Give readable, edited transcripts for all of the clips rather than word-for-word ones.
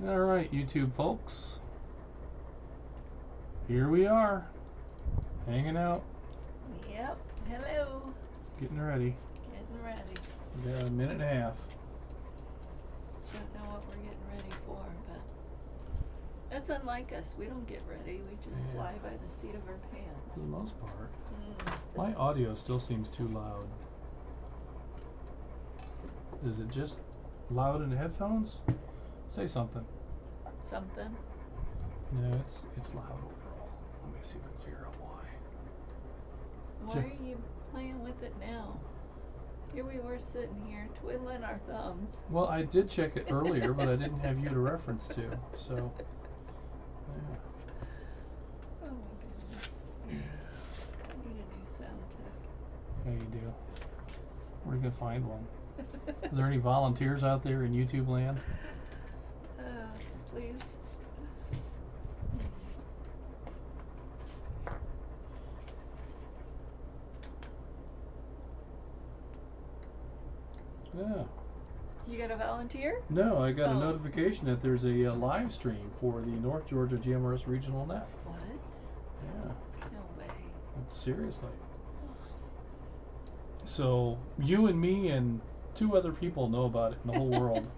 Alright, YouTube folks. Here we are. Hanging out. Yep. Hello. Getting ready. Getting ready. We got a minute and a half. Don't know what we're getting ready for, but that's unlike us. We don't get ready. We just fly by the seat of our pants. For the most part. My audio still seems too loud. Is it just loud in the headphones? Say something. Something? No, it's loud overall. Let me see if I can figure out why. Why are you playing with it now? Here we were sitting here twiddling our thumbs. Well, I did check it earlier, but I didn't have you to reference to, so yeah. Oh my goodness. Yeah. I need a new sound tech. Yeah, you do. Where are you gonna find one? Are there any volunteers out there in YouTube land? Please. Yeah. You got a volunteer? No, I got a notification that there's a live stream for the North Georgia GMRS Regional Net. What? Yeah. No way. Seriously. So you and me and 2 other people know about it in the whole world.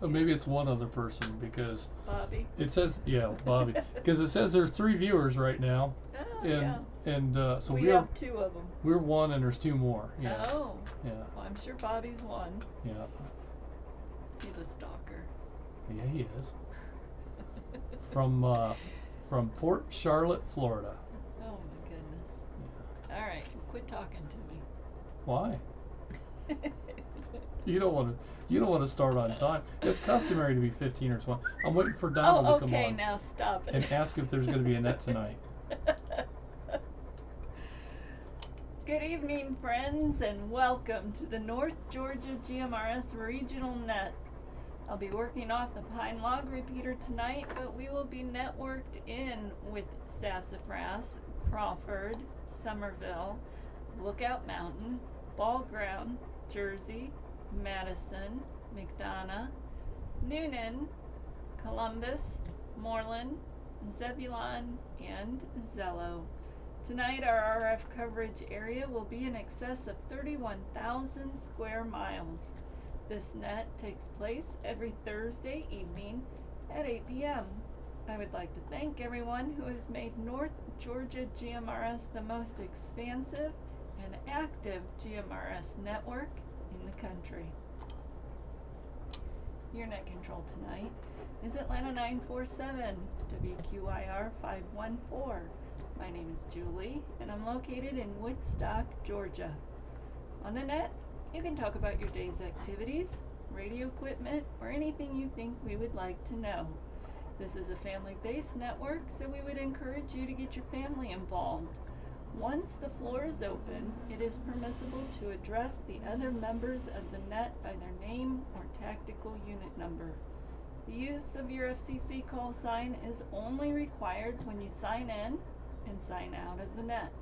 Or maybe it's 1 other person because Bobby. It says Bobby, because it says there's 3 viewers right now. Oh, and, yeah. And so we have 2 of them. We're 1 and there's 2 more. Yeah. Oh. Yeah. Well, I'm sure Bobby's 1. Yeah. He's a stalker. Yeah, he is. From Port Charlotte, Florida. Oh my goodness. Yeah. All right, quit talking to me. Why? You don't want to start on time. It's customary to be 15 or 20. I'm waiting for Donald to come on. Okay, now stop it. And ask if there's going to be a net tonight. Good evening, friends, and welcome to the North Georgia GMRS Regional Net. I'll be working off the Pine Log repeater tonight, but we will be networked in with Sassafras, Crawford, Somerville, Lookout Mountain, Ball Ground, Jersey, Madison, McDonough, Noonan, Columbus, Moreland, Zebulon, and Zello. Tonight our RF coverage area will be in excess of 31,000 square miles. This net takes place every Thursday evening at 8 p.m. I would like to thank everyone who has made North Georgia GMRS the most expansive and active GMRS network in the country. Your net control tonight is Atlanta 947, WQIR 514. My name is Julie, and I'm located in Woodstock, Georgia. On the net, you can talk about your day's activities, radio equipment, or anything you think we would like to know. This is a family-based network, so we would encourage you to get your family involved. Once the floor is open, it is permissible to address the other members of the net by their name or tactical unit number. The use of your FCC call sign is only required when you sign in and sign out of the net.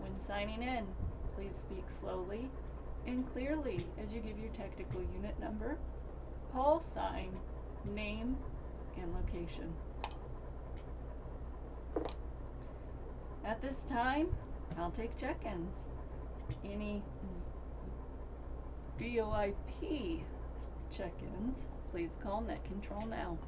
When signing in, please speak slowly and clearly as you give your tactical unit number, call sign, name, and location. At this time, I'll take check-ins. Any VoIP check-ins, please call Net Control now.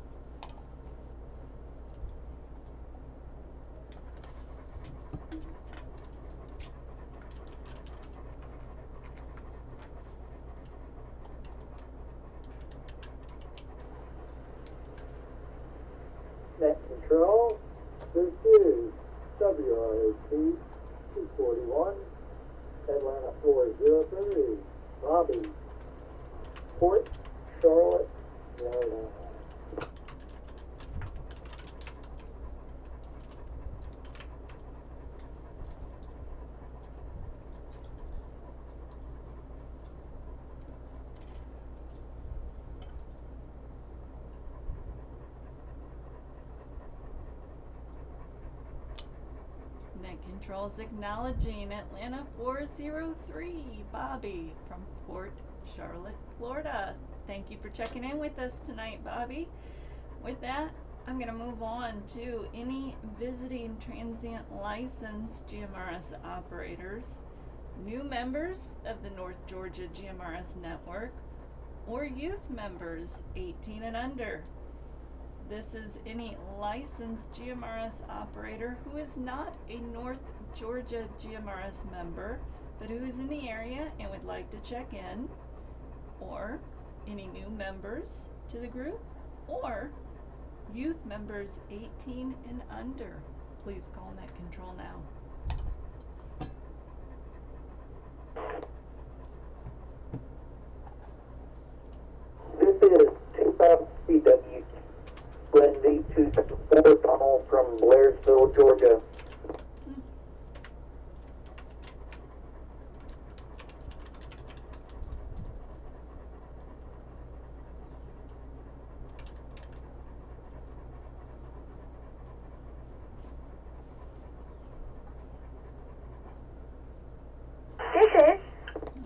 Net Control, this is WRAP 241, Atlanta 403, Bobby, Port Charlotte, Florida. Net Controls acknowledging Atlanta 403, Bobby from Port Charlotte, Florida. Thank you for checking in with us tonight, Bobby. With that, I'm going to move on to any visiting transient licensed GMRS operators, new members of the North Georgia GMRS network, or youth members 18 and under. This is any licensed GMRS operator who is not a North Georgia GMRS member, but who is in the area and would like to check in, or any new members to the group, or youth members 18 and under. Please call Net Control now. This is 25CW Wendy 274 Donald from Blairsville, Georgia.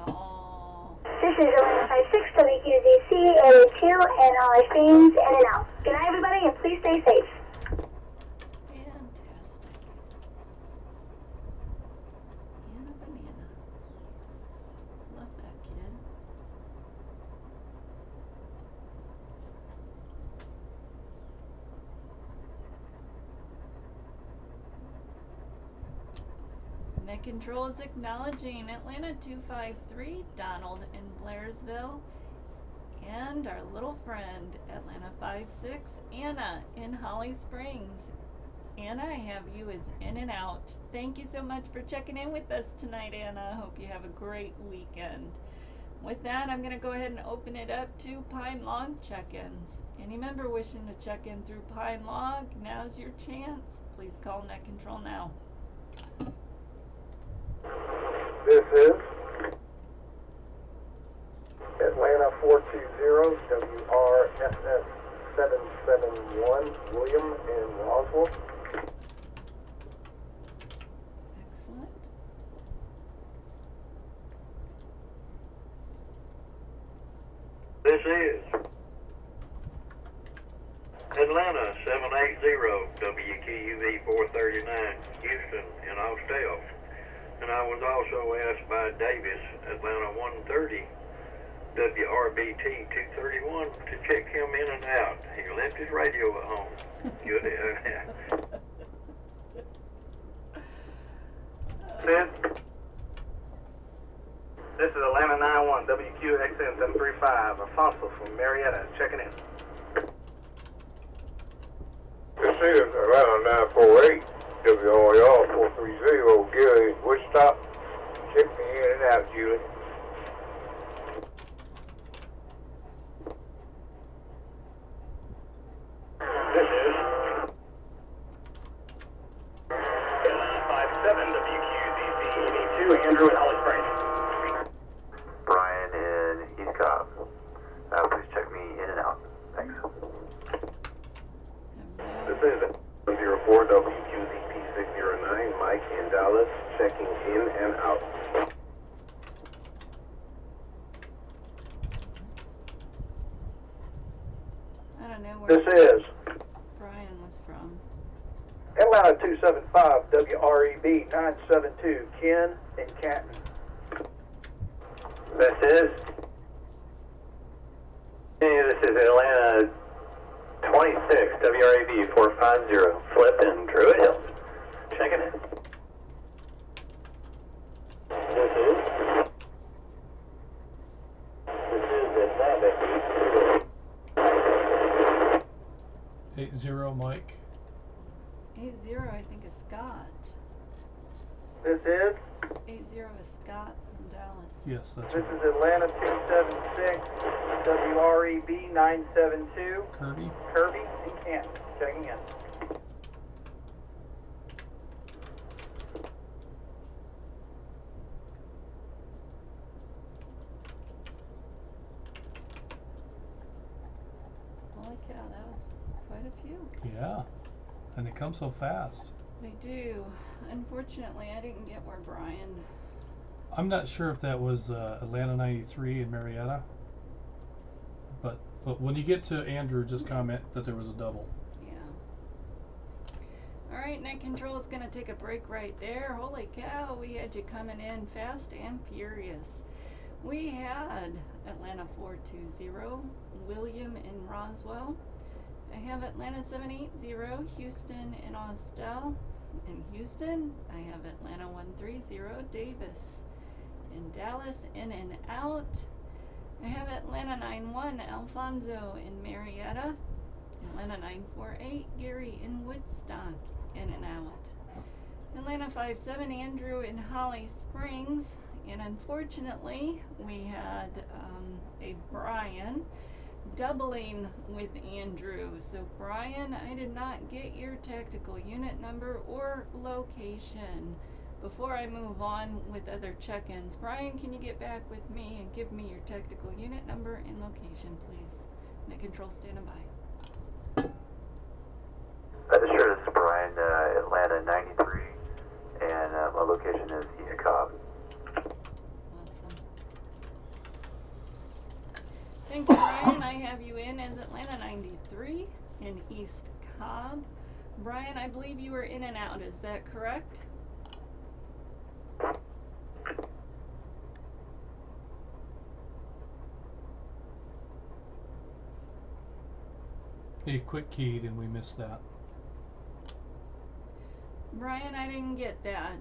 Aww. This is Atlanta 56 WQZC area 2 and all our streams in and out. Good night, everybody, and please stay safe. Fantastic. Banana. Love that kid. Net Control is acknowledging Atlanta 253, Donald in Blairsville, and our little friend Atlanta 56, Anna in Holly Springs. Anna, I have you as in and out. Thank you so much for checking in with us tonight, Anna. Hope you have a great weekend. With that, I'm going to go ahead and open it up to Pine Log check-ins. Any member wishing to check in through Pine Log, now's your chance. Please call Net Control now. This is Atlanta 420 WRSS 771 William in Roswell. Excellent. This is Atlanta 780 WQUV 439 Houston in Austell. And I was also asked by Davis, Atlanta 130, WRBT 231, to check him in and out. He left his radio at home. Good. This is Atlanta 91 WQXN 735, Apostle from Marietta, checking in. This is Atlanta 948, WRL 430, Gary, Wichita. Check me in and out, Julie. This is Atlanta 57 WQZC 82, Andrew in Holly Springs. Brian in East Cobb. Please check me in and out. Thanks. This is 04 WQZP 609, Mike in Dallas, checking in and out. I don't know where This is Brian was from. Atlanta 275 WREB 972, Ken in Canton. This is Atlanta 26 WRAB 450, Flip in Druid Hills. Checking in. This is Atlanta 80 Mike. 80, I think, is Scott. This is 80 is Scott from Dallas. Yes, that's This right. is Atlanta 276 WREB 972, Kirby. Kirby in Canton, checking in. Holy cow, that was quite a few. Yeah. And they come so fast. They do. Unfortunately, I didn't get where Brian. I'm not sure if that was Atlanta 93 in Marietta, but when you get to Andrew, just comment that there was a double. Yeah. All right, Net Control is gonna take a break right there. Holy cow, we had you coming in fast and furious. We had Atlanta 420, William in Roswell. I have Atlanta 780, Houston in Austell. In Houston, I have Atlanta 130, Davis. In Dallas, in and out. I have Atlanta 91, Alfonso in Marietta. Atlanta 948, Gary in Woodstock, in and out. Atlanta 57, Andrew in Holly Springs. And unfortunately, we had a Brian doubling with Andrew. So Brian, I did not get your tactical unit number or location. Before I move on with other check-ins, Brian, can you get back with me and give me your tactical unit number and location, please? Net Control standing by. Sure, this is Brian, Atlanta 93, and my location is East Cobb. Awesome. Thank you, Brian. I have you in as Atlanta 93 in East Cobb. Brian, I believe you were in and out. Is that correct? He quick keyed and we missed that. Brian, I didn't get that.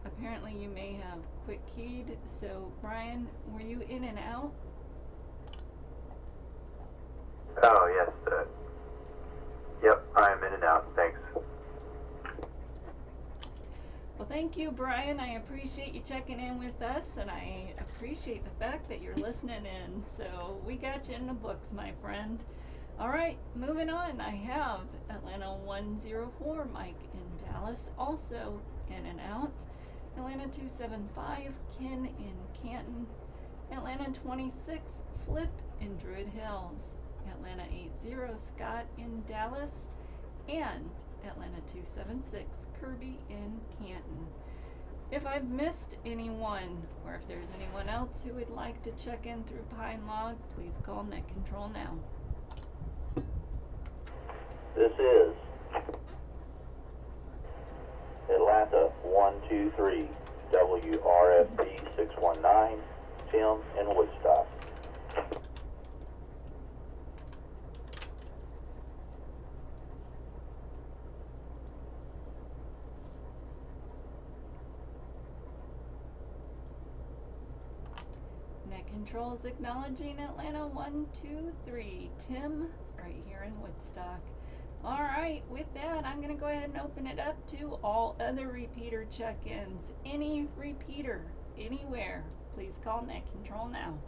Apparently you may have quick keyed. So Brian, were you in and out? Oh, yes. Yep, I'm in and out. Thanks. Well, thank you, Brian. I appreciate you checking in with us, and I appreciate the fact that you're listening in. So we got you in the books, my friend. All right, moving on. I have Atlanta 104, Mike in Dallas, also in and out. Atlanta 275, Ken in Canton. Atlanta 26, Flip in Druid Hills. Atlanta 80, Scott in Dallas. And Atlanta 276, Kirby in Canton. If I've missed anyone, or if there's anyone else who would like to check in through Pine Log, please call Net Control now. This is Atlanta 123, WRFP 619, Tim in Woodstock. Net Control is acknowledging Atlanta 123, Tim, right here in Woodstock. Alright, with that, I'm going to go ahead and open it up to all other repeater check-ins. Any repeater, anywhere, please call Net Control now.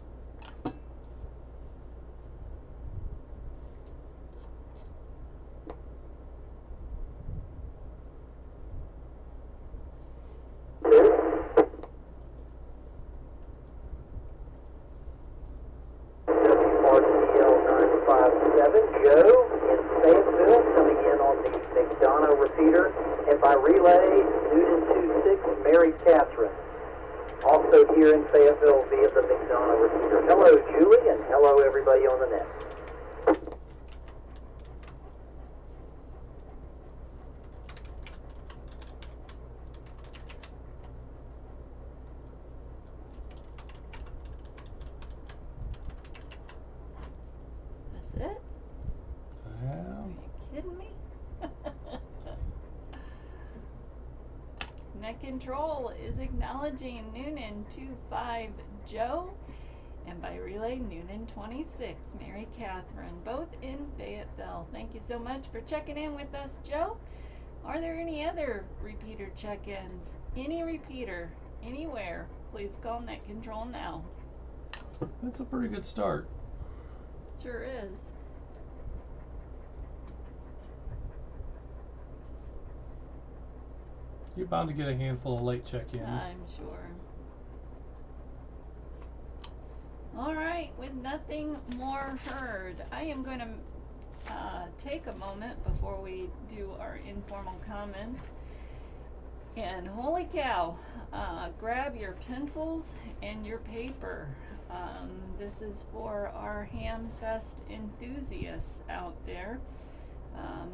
Joe in Fayetteville coming in on the McDonough repeater, and by relay, Newton 26, Mary Catherine. Also here in Fayetteville via the McDonough repeater. Hello, Julie, and hello, everybody on the net. That's it? Damn. Are you kidding me? Net Control is acknowledging Noonan 25 Joe, and by relay Noonan 26 Mary Catherine, both in Fayetteville. Thank you so much for checking in with us, Joe. Are there any other repeater check-ins? Any repeater, anywhere, please call Net Control now. That's a pretty good start. Sure is. You're bound to get a handful of late check-ins. I'm sure. Alright, with nothing more heard, I am going to take a moment before we do our informal comments And holy cow, grab your pencils and your paper. This is for our Hamfest enthusiasts out there.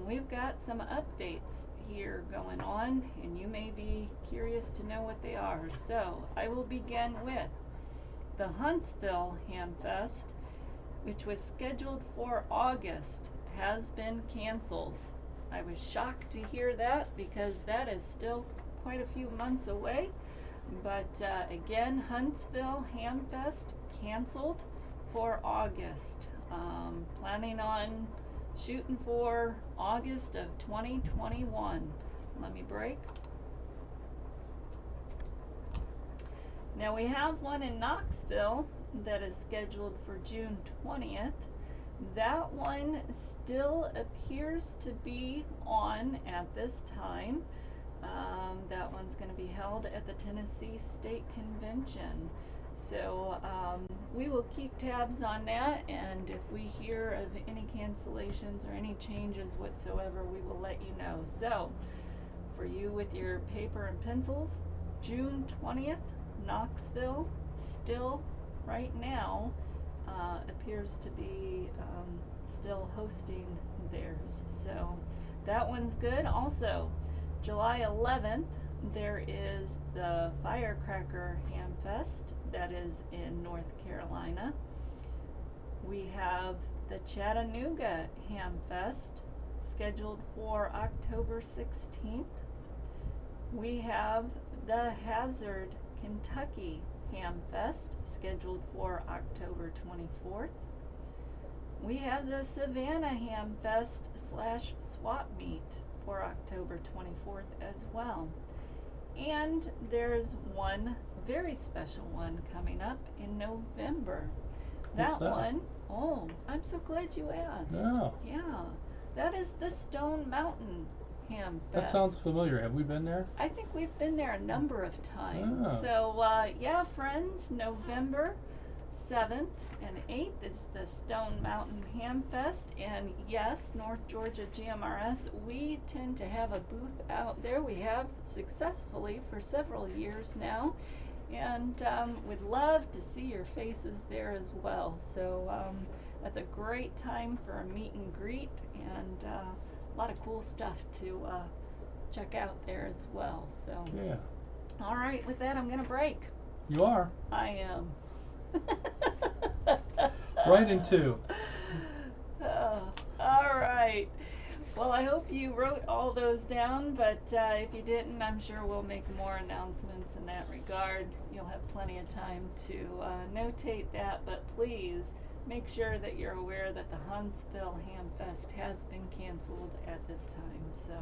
We've got some updates here going on, and you may be curious to know what they are. So I will begin with the Huntsville Hamfest, which was scheduled for August, has been canceled. I was shocked to hear that because that is still quite a few months away. But again, Huntsville Hamfest canceled for August. Planning on shooting for August of 2021. Let me break. Now we have one in Knoxville that is scheduled for June 20th. That one still appears to be on at this time. That one's going to be held at the Tennessee State Convention. So we will keep tabs on that, and if we hear of any cancellations or any changes whatsoever, we will let you know. So for you with your paper and pencils, June 20th, Knoxville, still right now appears to be still hosting theirs. So that one's good. Also, July 11th, there is the Firecracker Hamfest that is in North Carolina. We have the Chattanooga Hamfest scheduled for October 16th. We have the Hazard, Kentucky Hamfest scheduled for October 24th. We have the Savannah Hamfest / Swap Meet for October 24th as well. And there's one very special one coming up in November. What's that? One, oh, I'm so glad you asked. Oh. Yeah, that is the Stone Mountain Hamfest. That sounds familiar. Have we been there? I think we've been there a number of times. Oh. So, yeah, friends, November 7th and 8th is the Stone Mountain Hamfest. And yes, North Georgia GMRS, we tend to have a booth out there. We have successfully for several years now. And would love to see your faces there as well. So that's a great time for a meet and greet, and a lot of cool stuff to check out there as well. So Yeah. all right, with that, I'm gonna break. You are. I am. Right in two. All right. Well, I hope you wrote all those down, but if you didn't, I'm sure we'll make more announcements in that regard. You'll have plenty of time to notate that, but please make sure that you're aware that the Huntsville Hamfest has been canceled at this time. So,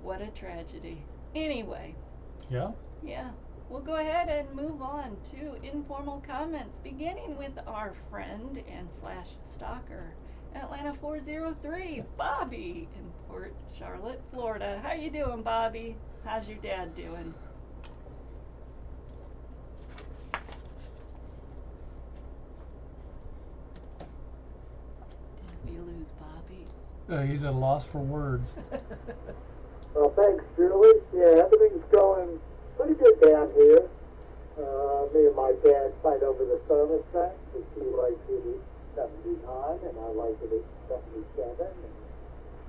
what a tragedy. Anyway. Yeah? Yeah. We'll go ahead and move on to informal comments, beginning with our friend and / stalker, Atlanta 403, Bobby in Port Charlotte, Florida. How you doing, Bobby? How's your dad doing? Did we lose Bobby? He's at a loss for words. Well, thanks, Julie. Yeah, everything's going pretty good down here. Me and my dad fight over the thermostat because he likes it at 79 and I like it at 77. And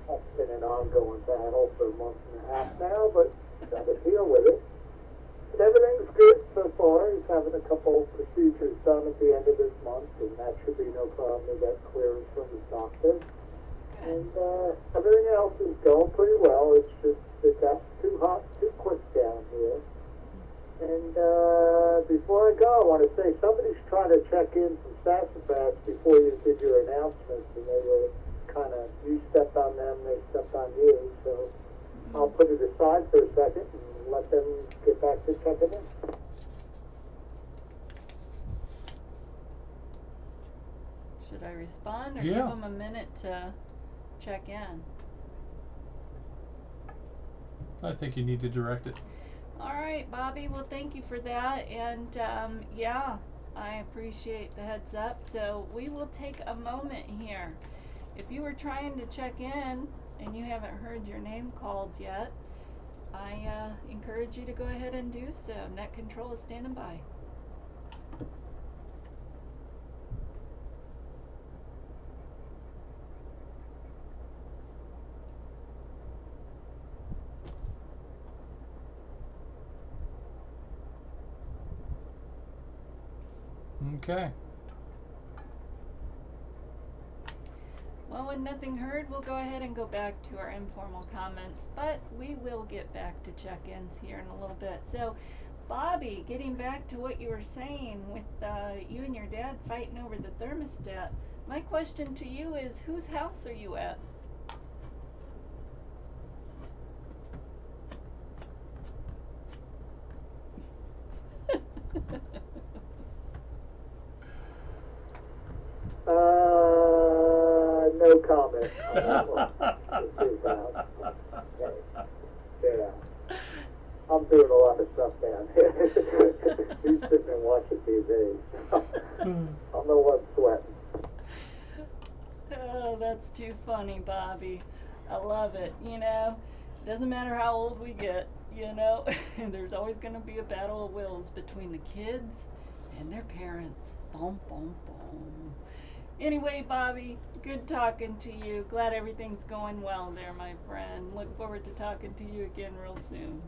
that's been an ongoing battle for a month and a half now, but got to deal with it. But everything's good so far. He's having a couple procedures done at the end of this month, and that should be no problem. He got clearance from his doctor. And everything else is going pretty well. It's just it got too hot too quick down here. And before I go, I want to say somebody's trying to check in from Sassafras before you did your announcements, and they were kind of, you stepped on them, they stepped on you. So I'll put it aside for a second and let them get back to checking in. Should I respond or Yeah. give them a minute to check in? I think you need to direct it. All right, Bobby. Well, thank you for that. And yeah, I appreciate the heads up. So we will take a moment here. If you were trying to check in and you haven't heard your name called yet, I encourage you to go ahead and do so. Net control is standing by. Okay. Well, with nothing heard, we'll go ahead and go back to our informal comments, but we will get back to check-ins here in a little bit. So, Bobby, getting back to what you were saying with you and your dad fighting over the thermostat, my question to you is, whose house are you at? No comment on that one. It's his house. Okay. Yeah. I'm doing a lot of stuff down here. He's sitting and watching TV. I'm the one sweating. Oh, that's too funny, Bobby. I love it. You know, doesn't matter how old we get, you know, there's always going to be a battle of wills between the kids and their parents. Boom, boom, boom. Anyway, Bobby, good talking to you. Glad everything's going well there, my friend. Look forward to talking to you again real soon.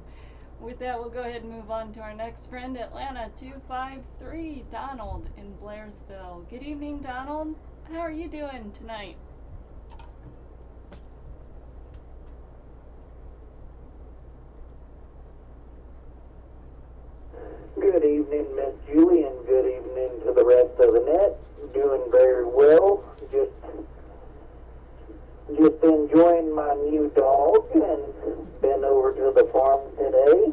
With that, we'll go ahead and move on to our next friend, Atlanta 253, Donald in Blairsville. Good evening, Donald. How are you doing tonight? Good evening, Miss Julie, and good evening to the rest of the net. Doing very well. Just enjoying my new dog and been over to the farm today.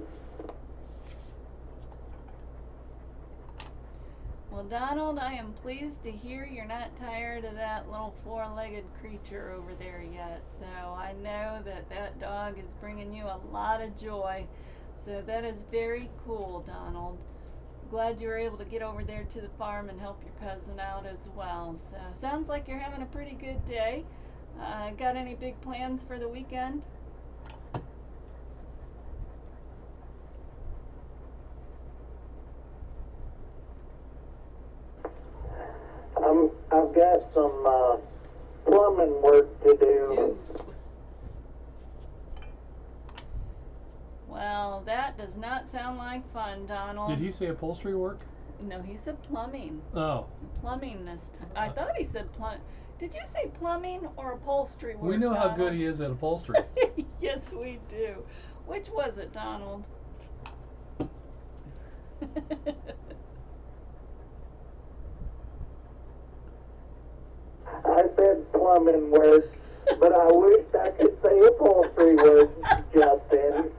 Well, Donald, I am pleased to hear you're not tired of that little four-legged creature over there yet. So I know that that dog is bringing you a lot of joy. So that is very cool, Donald. Glad you were able to get over there to the farm and help your cousin out as well. So sounds like you're having a pretty good day. Got any big plans for the weekend? I've got some plumbing work to do. Well, that does not sound like fun, Donald. Did he say upholstery work? No, he said plumbing. Oh. Plumbing this time. I thought he said Did you say plumbing or upholstery work? We know Donald? how good he is at upholstery. Yes, we do. Which was it, Donald? I said plumbing work, but I wish I could say upholstery work, Justin.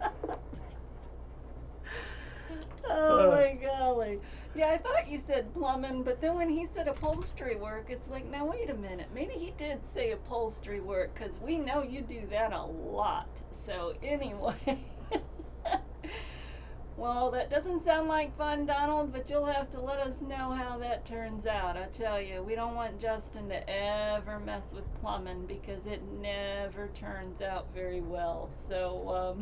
Oh my golly. Yeah, I thought you said plumbing, but then when he said upholstery work, it's like, now wait a minute. Maybe he did say upholstery work, because we know you do that a lot. So anyway. Well, that doesn't sound like fun, Donald, but you'll have to let us know how that turns out. I tell you, we don't want Justin to ever mess with plumbing because it never turns out very well. So,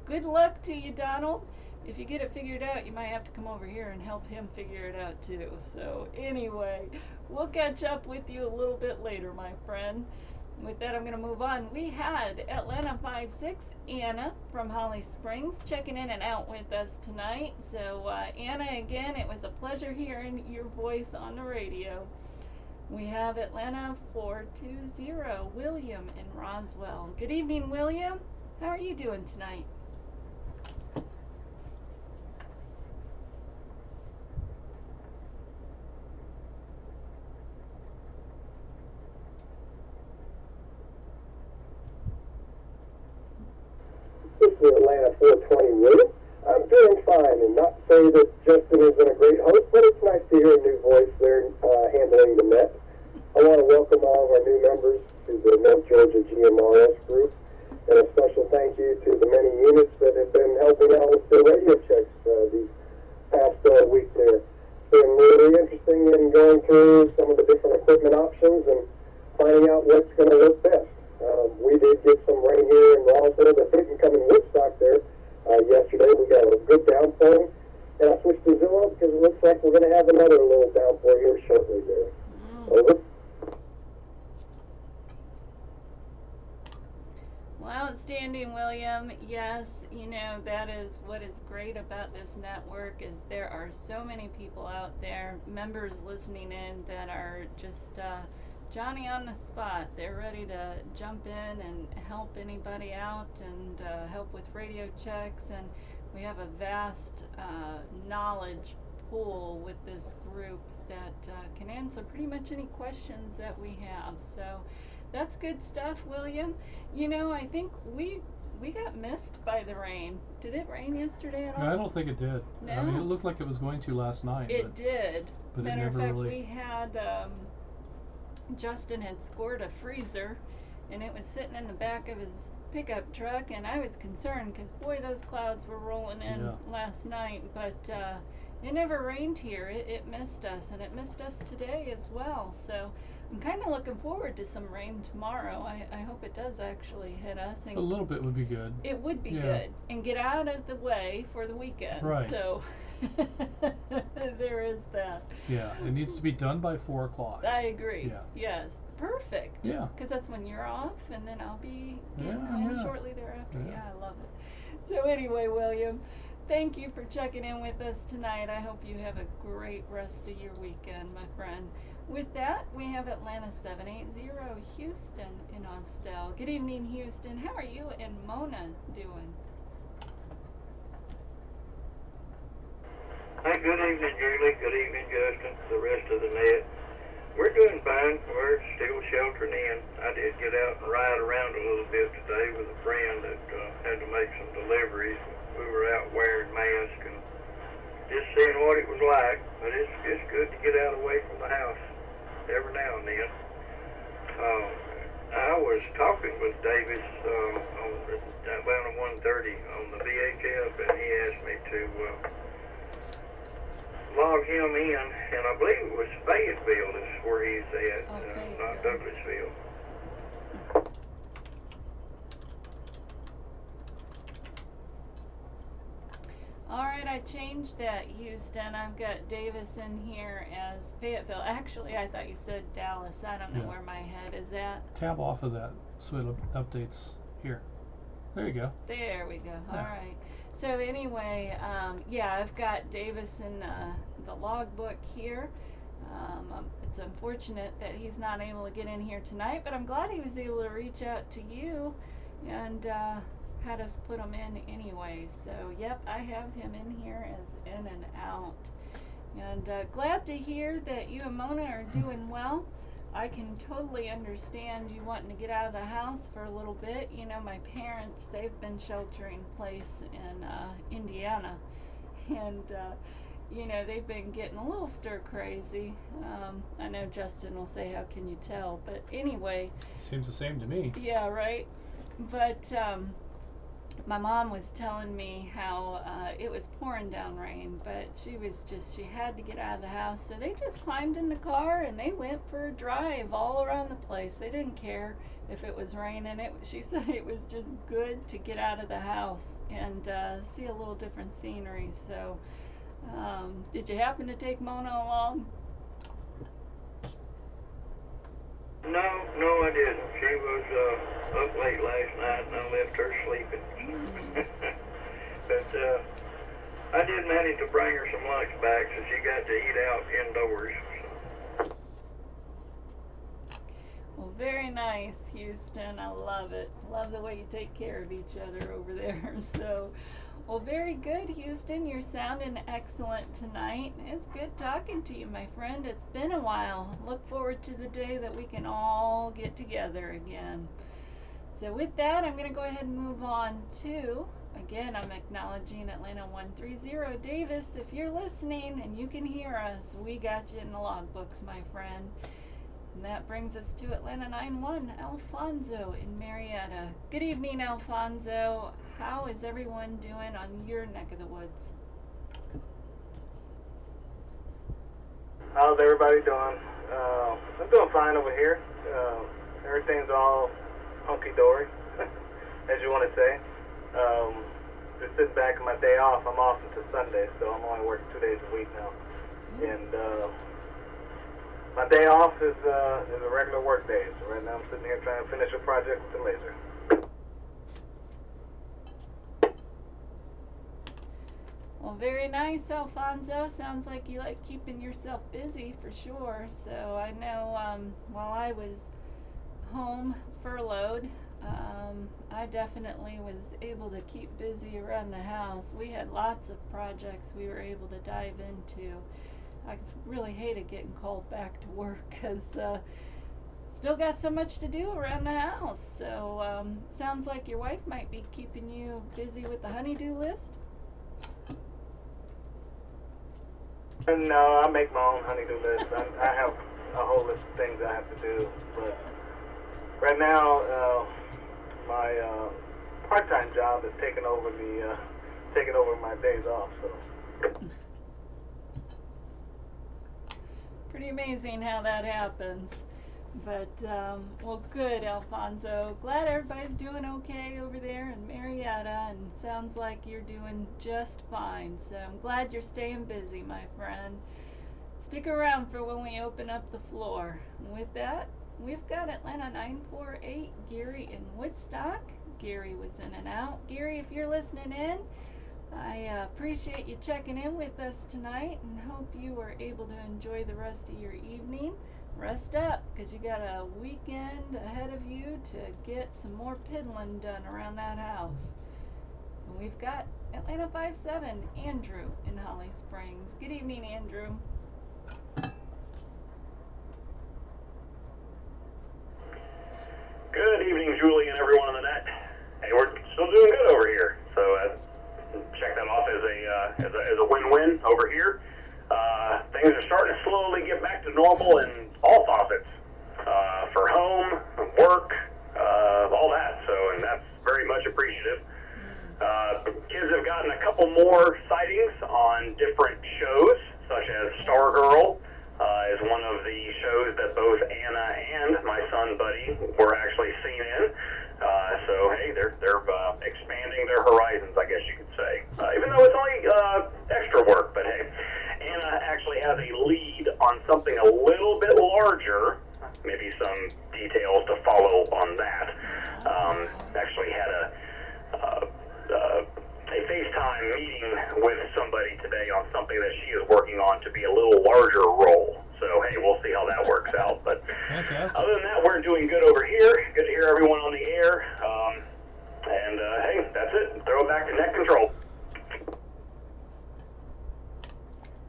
good luck to you, Donald. If you get it figured out, you might have to come over here and help him figure it out too. So, anyway, we'll catch up with you a little bit later, my friend. With that, I'm going to move on. We had Atlanta 56, Anna from Holly Springs, checking in and out with us tonight. So, Anna, again, it was a pleasure hearing your voice on the radio. We have Atlanta 420, William in Roswell. Good evening, William. How are you doing tonight? This is Atlanta 420 William. I'm doing fine, and not to say that Justin isn't a great host, but it's nice to hear a new voice there handling the net. I want to welcome all of our new members to the North Georgia GMRS group, and a special thank you to the many units that have been helping out with the radio checks these past weeks there. It's been really interesting in going through some of the different equipment options and finding out what's going to work best. We did get some rain here in Roswell that didn't come in Woodstock there, because it looks like we're going to have another little downpour here shortly there. Over. Well, outstanding, William. Yes, you know, that is what is great about this network is there are so many people out there, members listening in that are just Johnny on the spot. They're ready to jump in and help anybody out and help with radio checks. And we have a vast knowledge pool with this group that can answer pretty much any questions that we have. So that's good stuff, William. You know, I think we got missed by the rain. Did it rain yesterday at all? No, I don't think it did. No? I mean, it looked like it was going to last night. It did. But Matter it of never fact, really... we had Justin had scored a freezer, and it was sitting in the back of his pickup truck, and I was concerned because boy, those clouds were rolling in last night. But it never rained here. It missed us, and it missed us today as well. So I'm kind of looking forward to some rain tomorrow. I hope it does actually hit us. And a little bit would be good. it would be good. And get out of the way for the weekend. Right. So there is that. Yeah, it needs to be done by 4 o'clock. I agree. Yeah. Yes. Perfect. Yeah. Because that's when you're off, and then I'll be getting Yeah, home yeah. shortly thereafter. Yeah. Yeah, I love it. So anyway, William, thank you for checking in with us tonight. I hope you have a great rest of your weekend, my friend. With that, we have Atlanta 780, Houston in Austell. Good evening, Houston. How are you and Mona doing? Hey, good evening, Julie. Good evening, Justin. The rest of the net. We're doing fine. We're still sheltering in. I did get out and ride around a little bit today with a friend that had to make some deliveries. We were out wearing masks and just seeing what it was like. But it's good to get out away from the house every now and then. I was talking with Davis on the Atlanta 130 on the VHF, and he asked me to log him in, and I believe it was Fayetteville is where he's at, not Douglasville. Alright, I changed that, Houston. I've got Davis in here as Fayetteville. Actually, I thought you said Dallas. I don't know where my head is at. Tab off of that so it updates here. There you go. There we go. Alright. So anyway, yeah, I've got Davis in the logbook here. It's unfortunate that he's not able to get in here tonight, but I'm glad he was able to reach out to you and had us put him in anyway. So, yep, I have him in here as in and out. And glad to hear that you and Mona are doing well. I can totally understand you wanting to get out of the house for a little bit. You know, my parents, they've been sheltering in place in Indiana. And, you know, they've been getting a little stir crazy. I know Justin will say, how can you tell? But anyway. Seems the same to me. Yeah, right. But my mom was telling me how it was pouring down rain, but she had to get out of the house, so they just climbed in the car and they went for a drive all around the place. They didn't care if it was raining. She said it was just good to get out of the house and see a little different scenery. So did you happen to take Mona along? No, I didn't. She was up late last night, and I left her sleeping. But I did manage to bring her some lunch back, so she got to eat out indoors. Well, very nice, Houston. I love it. Love the way you take care of each other over there. So, well, very good, Houston. You're sounding excellent tonight. It's good talking to you, my friend. It's been a while. Look forward to the day that we can all get together again. So with that, I'm going to go ahead and move on to, again, I'm acknowledging Atlanta 130. Davis, if you're listening and you can hear us, we got you in the logbooks, my friend. And that brings us to Atlanta 91, Alfonso in Marietta. Good evening, Alfonso. How is everyone doing on your neck of the woods? How's everybody doing? I'm doing fine over here. Everything's all hunky-dory, as you want to say. just sitting back on my day off. I'm off until Sunday, so I'm only working 2 days a week now. And my day off is a regular work day. So right now I'm sitting here trying to finish a project with the laser. Well, very nice, Alfonso. Sounds like you like keeping yourself busy for sure. So I know while I was home furloughed, I definitely was able to keep busy around the house. We had lots of projects we were able to dive into. I really hated getting called back to work because still got so much to do around the house. So sounds like your wife might be keeping you busy with the honey-do list. No, I make my own honey-do list. I have a whole list of things I have to do, but right now my part-time job is taking over my days off. So Pretty amazing how that happens. But well, good, Alfonso. Glad everybody's doing okay over there in Marietta, and sounds like you're doing just fine. So I'm glad you're staying busy, my friend. Stick around for when we open up the floor. And with that, we've got Atlanta 948, Gary in Woodstock. Gary was in and out. Gary, if you're listening in, I appreciate you checking in with us tonight and hope you were able to enjoy the rest of your evening. Rest up, because you got a weekend ahead of you to get some more piddling done around that house. And we've got Atlanta 57, Andrew in Holly Springs. Good evening, Andrew. Good evening, Julie and everyone on the net. Hey, we're still doing good over here, so check that off as a win-win over here. Things are starting to slowly get back to normal in all faucets, for home, work, all that. So, and that's very much appreciative. Kids have gotten a couple more sightings on different shows, such as Stargirl is one of the shows that both Anna and my son Buddy were actually seen in. So hey, they're expanding their horizons, I guess you could say. Even though it's only extra work, but hey, Anna actually has a lead on something a little bit larger. Maybe some details to follow on that. Actually had a FaceTime meeting with somebody today on something that she is working on to be a little larger role. So, hey, we'll see how that works out. But Fantastic. Other than that, we're doing good over here. Good to hear everyone on the air. And hey, that's it. Throw it back to net control.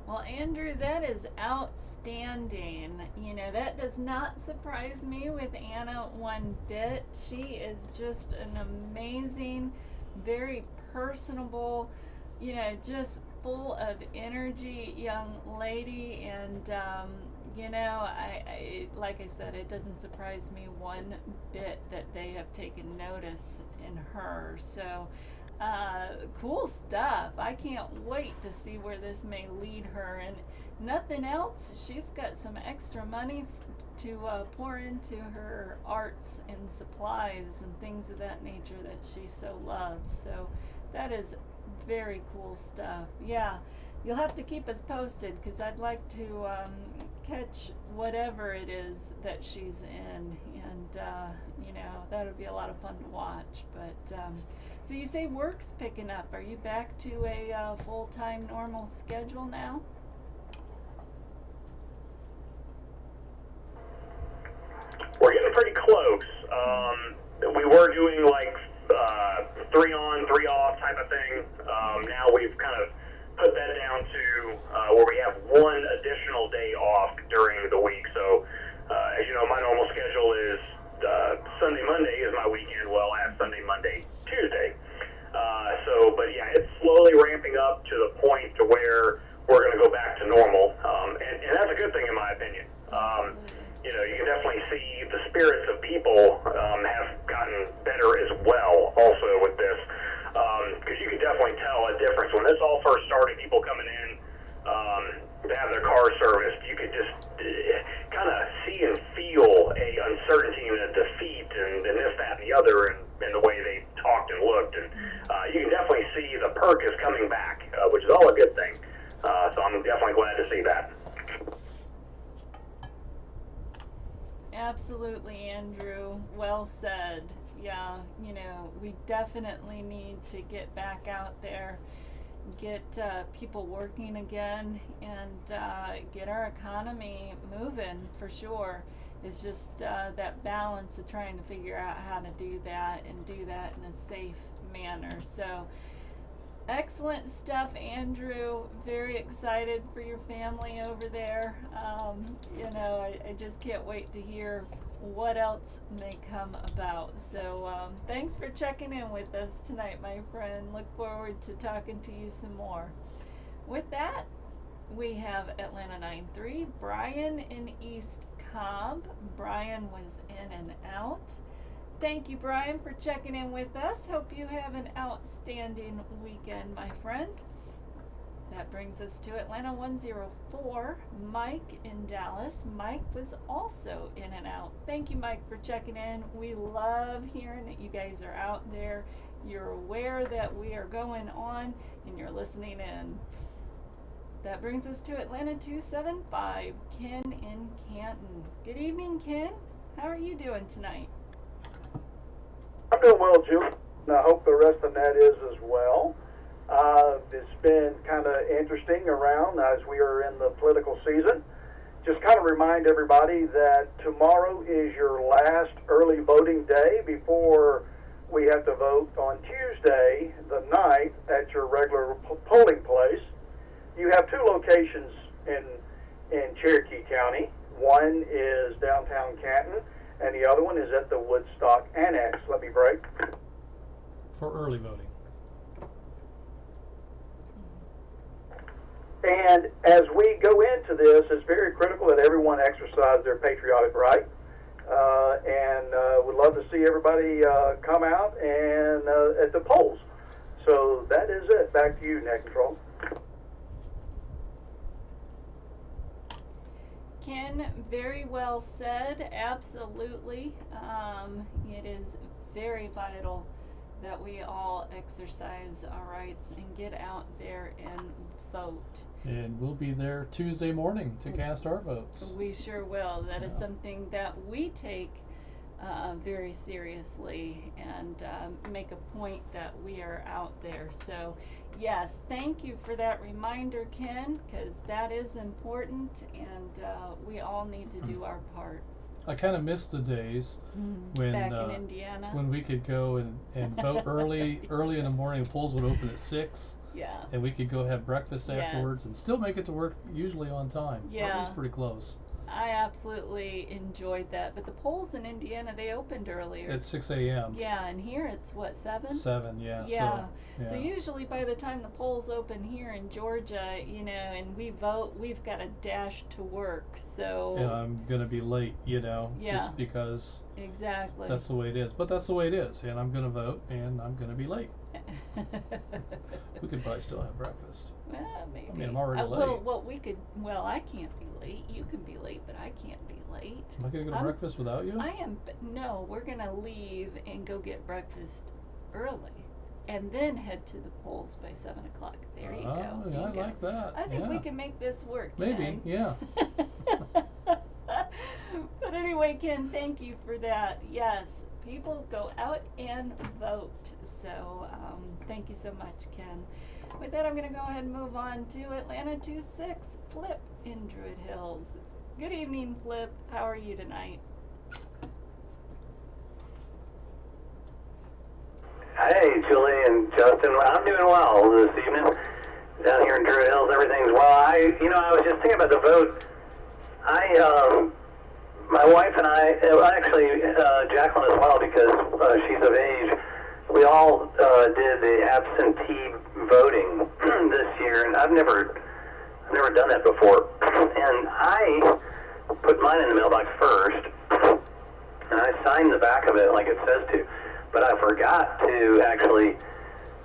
Well, Andrew, that is outstanding. You know, that does not surprise me with Anna one bit. She is just an amazing, very personable, you know, just full of energy young lady. And, you know, I like I said, it doesn't surprise me one bit that they have taken notice in her. So, cool stuff. I can't wait to see where this may lead her. And nothing else, she's got some extra money to pour into her arts and supplies and things of that nature that she so loves. So that is very cool stuff. Yeah, you'll have to keep us posted, because I'd like to catch whatever it is that she's in, and you know, that would be a lot of fun to watch. But so you say work's picking up. Are you back to a full-time normal schedule now? We're getting pretty close. We were doing like 3 on, 3 off type of thing. Now we've kind of put that down to where we have one additional day off during the week. So, as you know, my normal schedule is Sunday, Monday is my weekend. Well, I have Sunday, Monday, Tuesday. But yeah, it's slowly ramping up to the point to where we're going to go back to normal. And that's a good thing in my opinion. You know, you can definitely see the spirits of people have gotten better as well also with this. Because you can definitely tell a difference. When this all first started, people coming in to have their car serviced, you could just kind of see and feel a uncertainty and a defeat and this, that, and the other, and the way they talked and looked. And you can definitely see the perk is coming back, which is all a good thing. So I'm definitely glad to see that. Absolutely, Andrew. Well said. Yeah, you know, we definitely need to get back out there, get people working again, and get our economy moving for sure. It's just that balance of trying to figure out how to do that and do that in a safe manner. So, excellent stuff, Andrew. Very excited for your family over there. You know, I just can't wait to hear what else may come about. So thanks for checking in with us tonight, my friend. Look forward to talking to you some more. With that, we have Atlanta 9-3, Brian in East Cobb. Brian was in and out. Thank you, Brian, for checking in with us. Hope you have an outstanding weekend, my friend. That brings us to Atlanta 104, Mike in Dallas. Mike was also in and out. Thank you, Mike, for checking in. We love hearing that you guys are out there. You're aware that we are going on, and you're listening in. That brings us to Atlanta 275, Ken in Canton. Good evening, Ken. How are you doing tonight? I'm doing well, Julie, and I hope the rest of the net is as well. It's been kind of interesting around as we are in the political season. Just kind of remind everybody that tomorrow is your last early voting day before we have to vote on Tuesday, the 9th, at your regular polling place. You have two locations in Cherokee County. One is downtown Canton, and the other one is at the Woodstock Annex. Let me break. For early voting. And as we go into this, it's very critical that everyone exercise their patriotic right. And we'd love to see everybody come out and at the polls. So that is it. Back to you, Net Control. Ken, very well said. Absolutely. It is very vital that we all exercise our rights and get out there and vote. And we'll be there Tuesday morning to cast our votes. We sure will. That is something that we take very seriously and make a point that we are out there. So, yes, thank you for that reminder, Ken, because that is important, and we all need to do our part. I kind of miss the days when back in Indiana, when we could go and vote early in the morning. The polls would open at 6. Yeah. And we could go have breakfast afterwards and still make it to work usually on time. Yeah. Or at least pretty close. I absolutely enjoyed that. But the polls in Indiana, they opened earlier. At 6 a.m. Yeah, and here it's what, 7? 7, yeah. Yeah. So usually by the time the polls open here in Georgia, you know, and we vote, we've got to dash to work. So. And I'm gonna be late, you know, yeah. just because. Exactly. That's the way it is. But that's the way it is, and I'm gonna vote, and I'm gonna be late. We could probably still have breakfast. Well, maybe. I mean, I'm already late. Well, I can't be late. You can be late, but I can't be late. Am I gonna go to breakfast without you? No, we're gonna leave and go get breakfast early, and then head to the polls by 7 o'clock. There you go. Yeah, I like that. I think we can make this work, Maybe, Ken. yeah. But anyway, Ken, thank you for that. Yes, people go out and vote. So thank you so much, Ken. With that, I'm going to go ahead and move on to Atlanta 26, Flip in Druid Hills. Good evening, Flip. How are you tonight? Hey, Julie and Justin. I'm doing well this evening. Down here in Druid Hills, everything's well. I was just thinking about the vote. My wife and I, actually Jacqueline as well, because she's of age, we all did the absentee voting this year, and I've never done that before. And I put mine in the mailbox first, and I signed the back of it like it says to, but I forgot to actually,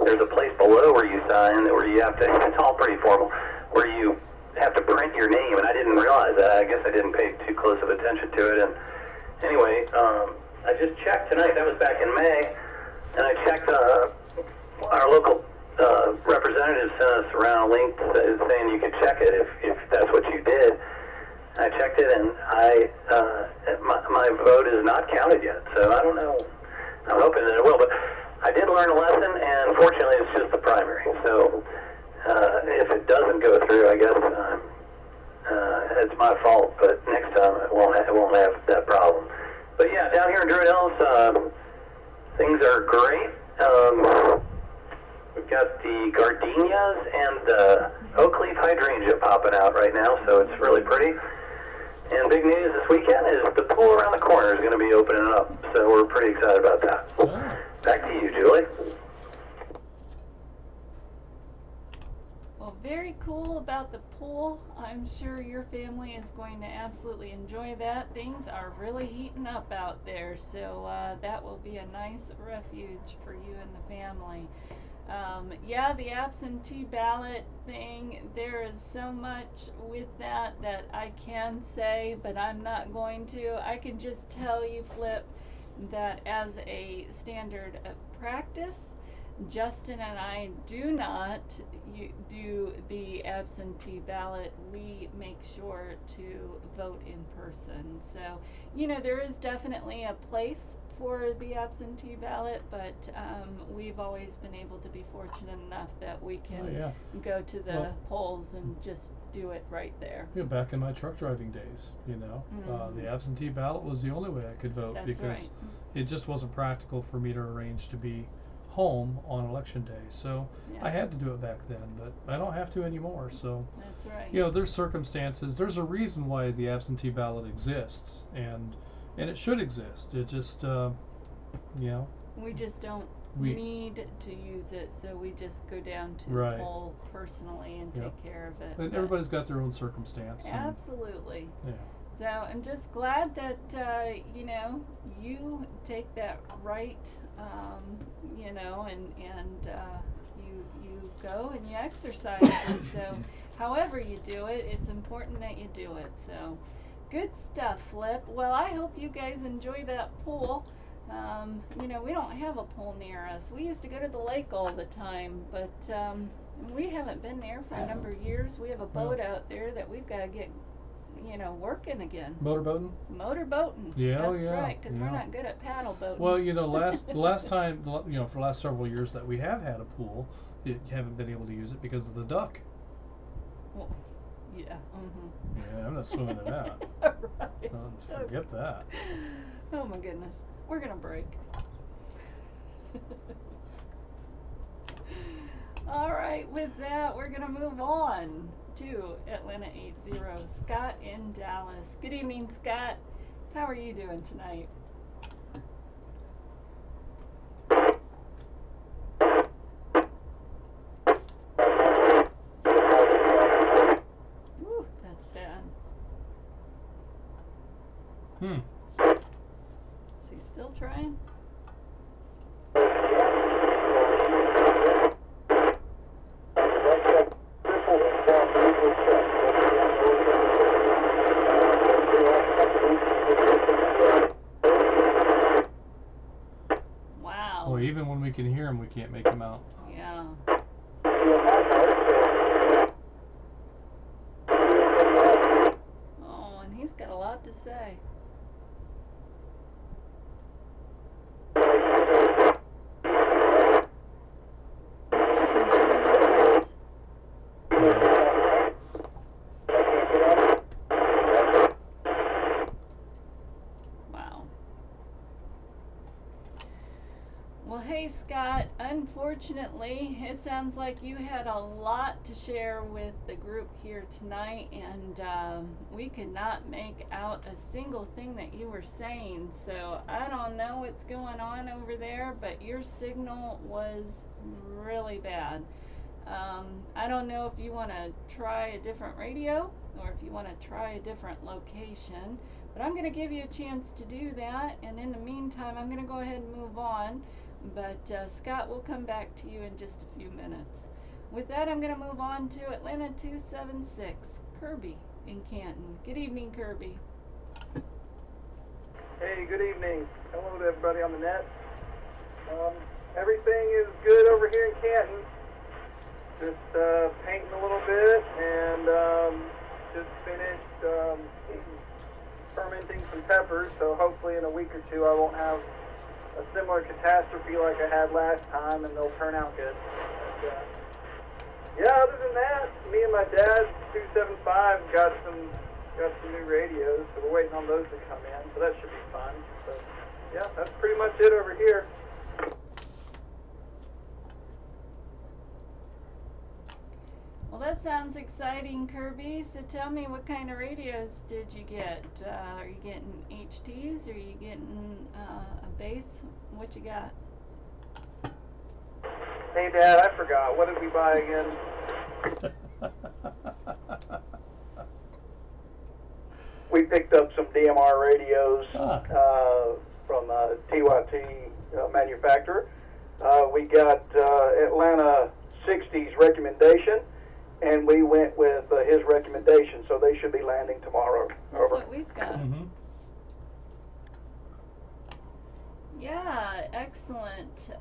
there's a place below where you sign, where you have to, it's all pretty formal, where you have to print your name, and I didn't realize that. I guess I didn't pay too close of attention to it. And anyway, I just checked tonight. That was back in May, and I checked our local representative sent us around a link saying you could check it if that's what you did. I checked it, and my vote is not counted yet, so I don't know. I'm hoping that it will, but I did learn a lesson, and fortunately it's just the primary. So if it doesn't go through, I guess it's my fault, but next time it won't have that problem. But yeah, down here in Druid Hills, things are great. We've got the gardenias and the oak leaf hydrangea popping out right now, so it's really pretty. And big news this weekend is the pool around the corner is going to be opening up, so we're pretty excited about that. Oh. Back to you, Julie. Well, very cool about the pool. I'm sure your family is going to absolutely enjoy that. Things are really heating up out there, so that will be a nice refuge for you and the family. Yeah, the absentee ballot thing, there is so much with that I can say, but I'm not going to. I can just tell you, Flip, that as a standard of practice, Justin and I do not do the absentee ballot. We make sure to vote in person. So, you know, there is definitely a place for the absentee ballot, but we've always been able to be fortunate enough that we can go to the polls and just do it right there. Yeah, back in my truck driving days, you know, the absentee ballot was the only way I could vote. That's because right. it just wasn't practical for me to arrange to be home on election day. So I had to do it back then, but I don't have to anymore. So that's right. You know, there's circumstances. There's a reason why the absentee ballot exists, and it should exist. It just, you know. We just don't need to use it, so we just go down to the poll personally and take care of it. And everybody's got their own circumstance. Absolutely. Yeah. So I'm just glad that you know, you take that right, you know, and you go and you exercise it. So however you do it, it's important that you do it. So good stuff, Flip. Well, I hope you guys enjoy that pool. You know, we don't have a pool near us. We used to go to the lake all the time, but we haven't been there for a number of years. We have a boat out there that we've got to get, you know, working again. Motorboating? Motorboating. Yeah, that's right, because we're not good at paddle boating. Well, you know, the last time, you know, for the last several years that we have had a pool, you haven't been able to use it because of the duck. Well, yeah. Yeah, I'm not swimming in that. Right. Forget that. Oh my goodness. We're gonna break. All right, with that, we're gonna move on to Atlanta 80, Scott in Dallas. Good evening, Scott. How are you doing tonight? Whew, that's bad. She's still trying? Wow. Well, even when we can hear him, we can't make him out. Yeah. Oh, and he's got a lot to say. Wow. Well, hey, Scott, unfortunately, it sounds like you had a lot to share with the group here tonight, and we could not make out a single thing that you were saying. So I don't know what's going on over there, but your signal was really bad. I don't know if you want to try a different radio or if you want to try a different location, but I'm going to give you a chance to do that, and in the meantime, I'm going to go ahead and move on. But Scott will come back to you in just a few minutes. With that, I'm going to move on to Atlanta 276, Kirby in Canton. Good evening, Kirby. Hey, good evening. Hello to everybody on the net. Everything is good over here in Canton. Just painting a little bit and just finished fermenting some peppers, so hopefully in a week or two I won't have a similar catastrophe like I had last time, and they'll turn out good. But, yeah, other than that, me and my dad, 275, got some new radios, so we're waiting on those to come in, so that should be fun. But yeah, that's pretty much it over here. Well, that sounds exciting, Kirby. So tell me, what kind of radios did you get? Are you getting HTs? Are you getting a base? What you got? Hey, Dad, I forgot. What did we buy again? We picked up some DMR radios from TYT manufacturer. We got Atlanta 60's recommendation, and we went with his recommendation, so they should be landing tomorrow. That's what we've got. Mm-hmm. Yeah, excellent.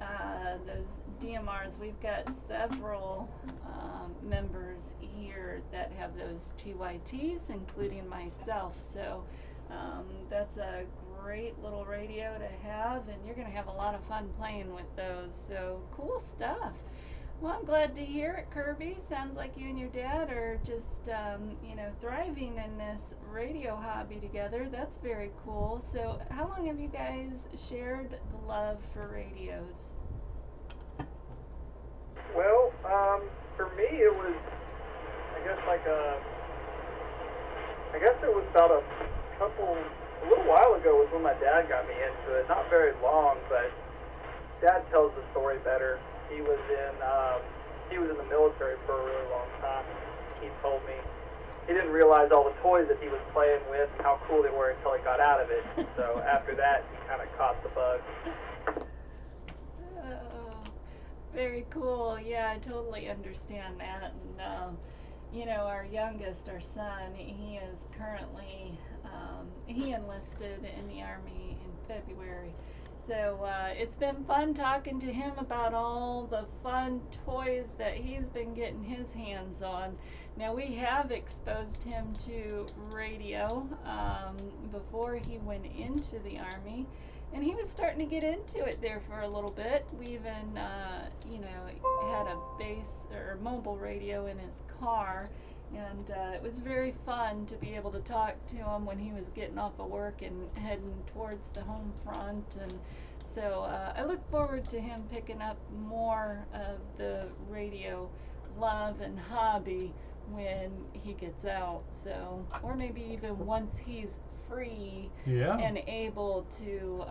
Those DMRs, we've got several members here that have those TYTs, including myself. So that's a great little radio to have, and you're going to have a lot of fun playing with those. So cool stuff. Well, I'm glad to hear it, Kirby. Sounds like you and your dad are just, thriving in this radio hobby together. That's very cool. So, how long have you guys shared the love for radios? Well, for me, it was, I guess it was about a little while ago was when my dad got me into it. Not very long, but Dad tells the story better. He was in the military for a really long time. He told me he didn't realize all the toys that he was playing with and how cool they were until he got out of it. So after that, he kind of caught the bug. Oh, very cool. Yeah, I totally understand that. And our youngest, our son, he is currently he enlisted in the Army in February. So it's been fun talking to him about all the fun toys that he's been getting his hands on. Now, we have exposed him to radio before he went into the Army, and he was starting to get into it there for a little bit. We even, had a base or mobile radio in his car. And it was very fun to be able to talk to him when he was getting off of work and heading towards the home front. And so I look forward to him picking up more of the radio love and hobby when he gets out. So, or maybe even once he's free and able to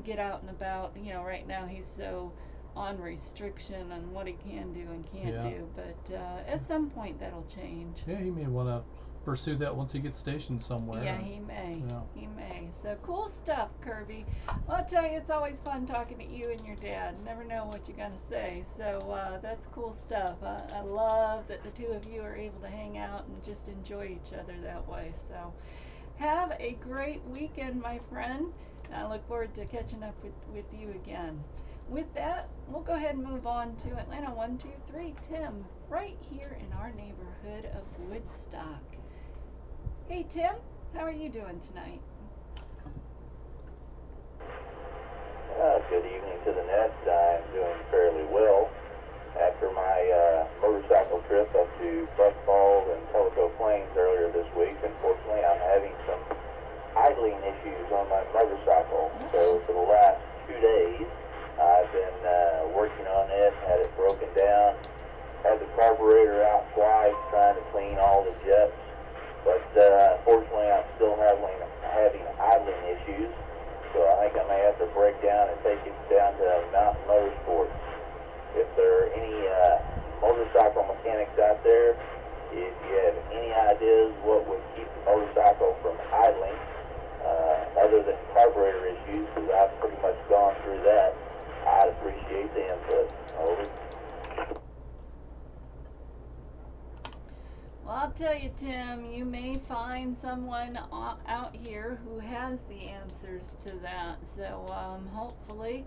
get out and about. Right now he's so on restriction on what he can do and can't do, but at some point that'll change. Yeah, he may want to pursue that once he gets stationed somewhere. Yeah, he may. Yeah. He may. So cool stuff, Kirby. Well, I'll tell you, it's always fun talking to you and your dad. Never know what you're going to say. So that's cool stuff. I love that the two of you are able to hang out and just enjoy each other that way. So have a great weekend, my friend. I look forward to catching up with you again. With that, we'll go ahead and move on to Atlanta 123, Tim, right here in our neighborhood of Woodstock. Hey Tim, how are you doing tonight? Good evening to the net. I'm doing fairly well. After my motorcycle trip up to Buck Falls and Tellico Plains earlier this week, unfortunately I'm having some idling issues on my motorcycle. So for the last 2 days, I've been working on it, had it broken down, had the carburetor out twice, trying to clean all the jets, but unfortunately I'm still having idling issues, so I think I may have to break down and take it down to Mountain Motorsports. If there are any motorcycle mechanics out there, if you have any ideas what would keep the motorcycle from idling, other than carburetor issues, because I've pretty much gone through that, I'd appreciate the input. Over. Well, I'll tell you, Tim, you may find someone out here who has the answers to that. So hopefully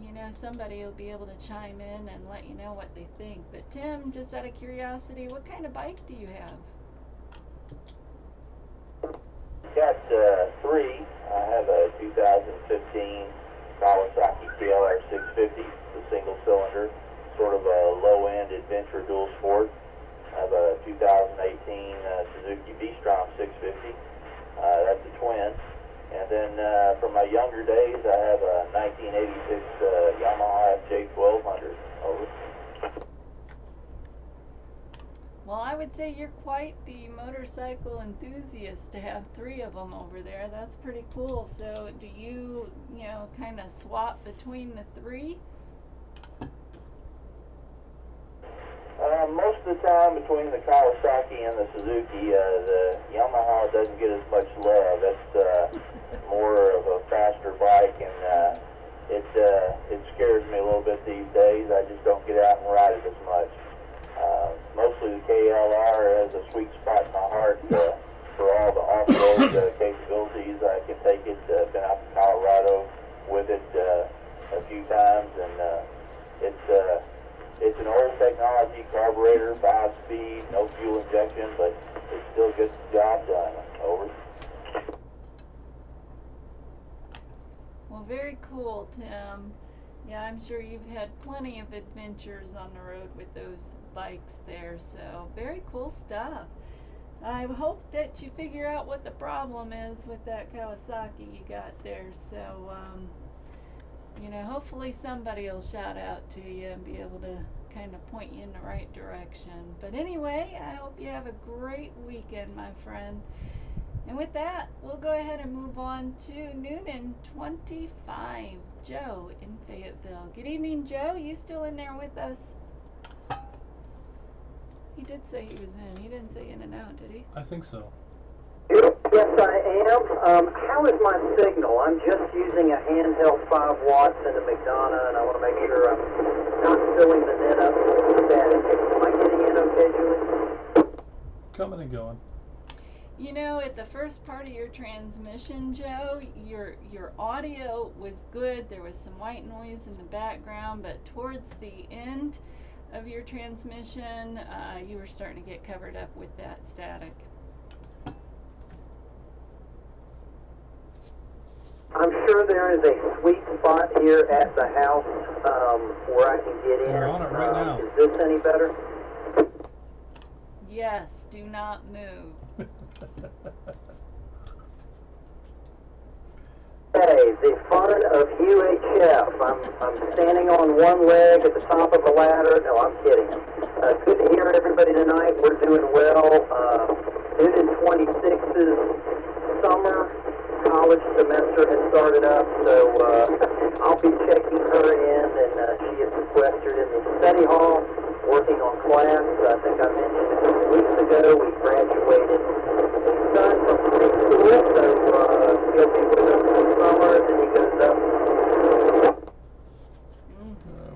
you know, somebody will be able to chime in and let you know what they think. But Tim, just out of curiosity, what kind of bike do you have? Got three. I have a 2015 Kawasaki TLR 650, the single cylinder, sort of a low-end adventure dual sport. I have a 2018 Suzuki V-Strom 650. That's a twin. And then from my younger days, I have a 1986 Yamaha FJ1200. Over. Well, I would say you're quite the motorcycle enthusiast to have three of them over there. That's pretty cool. So do you, you know, kind of swap between the three? Most of the time between the Kawasaki and the Suzuki, the Yamaha doesn't get as much love. That's more of a faster bike, and it scares me a little bit these days. I just don't get out and ride it as much. Mostly the KLR has a sweet spot in my heart for all the off-road capabilities. I can take it. Been out to Colorado with it a few times, and it's an old technology carburetor, 5-speed, no fuel injection, but it still gets the job done. Over. Well, very cool, Tim. Yeah, I'm sure you've had plenty of adventures on the road with those bikes there, so very cool stuff. I hope that you figure out what the problem is with that Kawasaki you got there, so you know, hopefully somebody will shout out to you and be able to kind of point you in the right direction. But anyway, I hope you have a great weekend, my friend. And with that, we'll go ahead and move on to Noonan 25, Joe in Fayetteville. Good evening, Joe. You still in there with us? He did say he was in. He didn't say in and out, did he? I think so. Yes, I am. How is my signal? I'm just using a handheld 5 watts into McDonough, and I want to make sure I'm not filling the net up full of static. Am I getting in okay, Julie? Coming and going. You know, at the first part of your transmission, Joe, your audio was good. There was some white noise in the background, but towards the end of your transmission, you were starting to get covered up with that static. I'm sure there is a sweet spot here at the house where I can get in. We're on it right now. Is this any better? Yes, do not move. Hey, the fun of UHF. I'm standing on one leg at the top of a ladder. No, I'm kidding. Good to hear everybody tonight. We're doing well. Noonan 26's summer college semester has started up, so I'll be checking her in, and she is sequestered in the study hall, working on class. I think I mentioned a couple weeks ago we graduated a son from preschool, so he'll be with us this summer, and then he goes up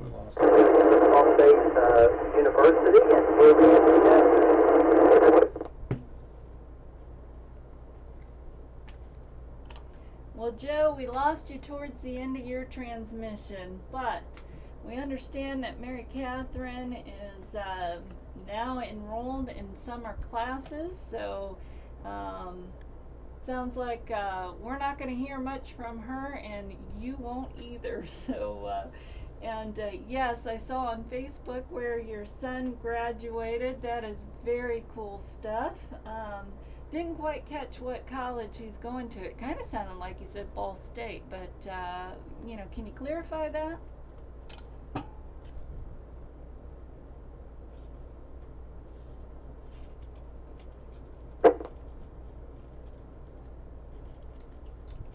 We lost to Wichita State University, and we'll be in the Well, Joe, we lost you towards the end of your transmission, but we understand that Mary Catherine is now enrolled in summer classes, so sounds like we're not going to hear much from her, and you won't either. So, yes, I saw on Facebook where your son graduated. That is very cool stuff. Didn't quite catch what college he's going to. It kind of sounded like you said Ball State, but you know, can you clarify that?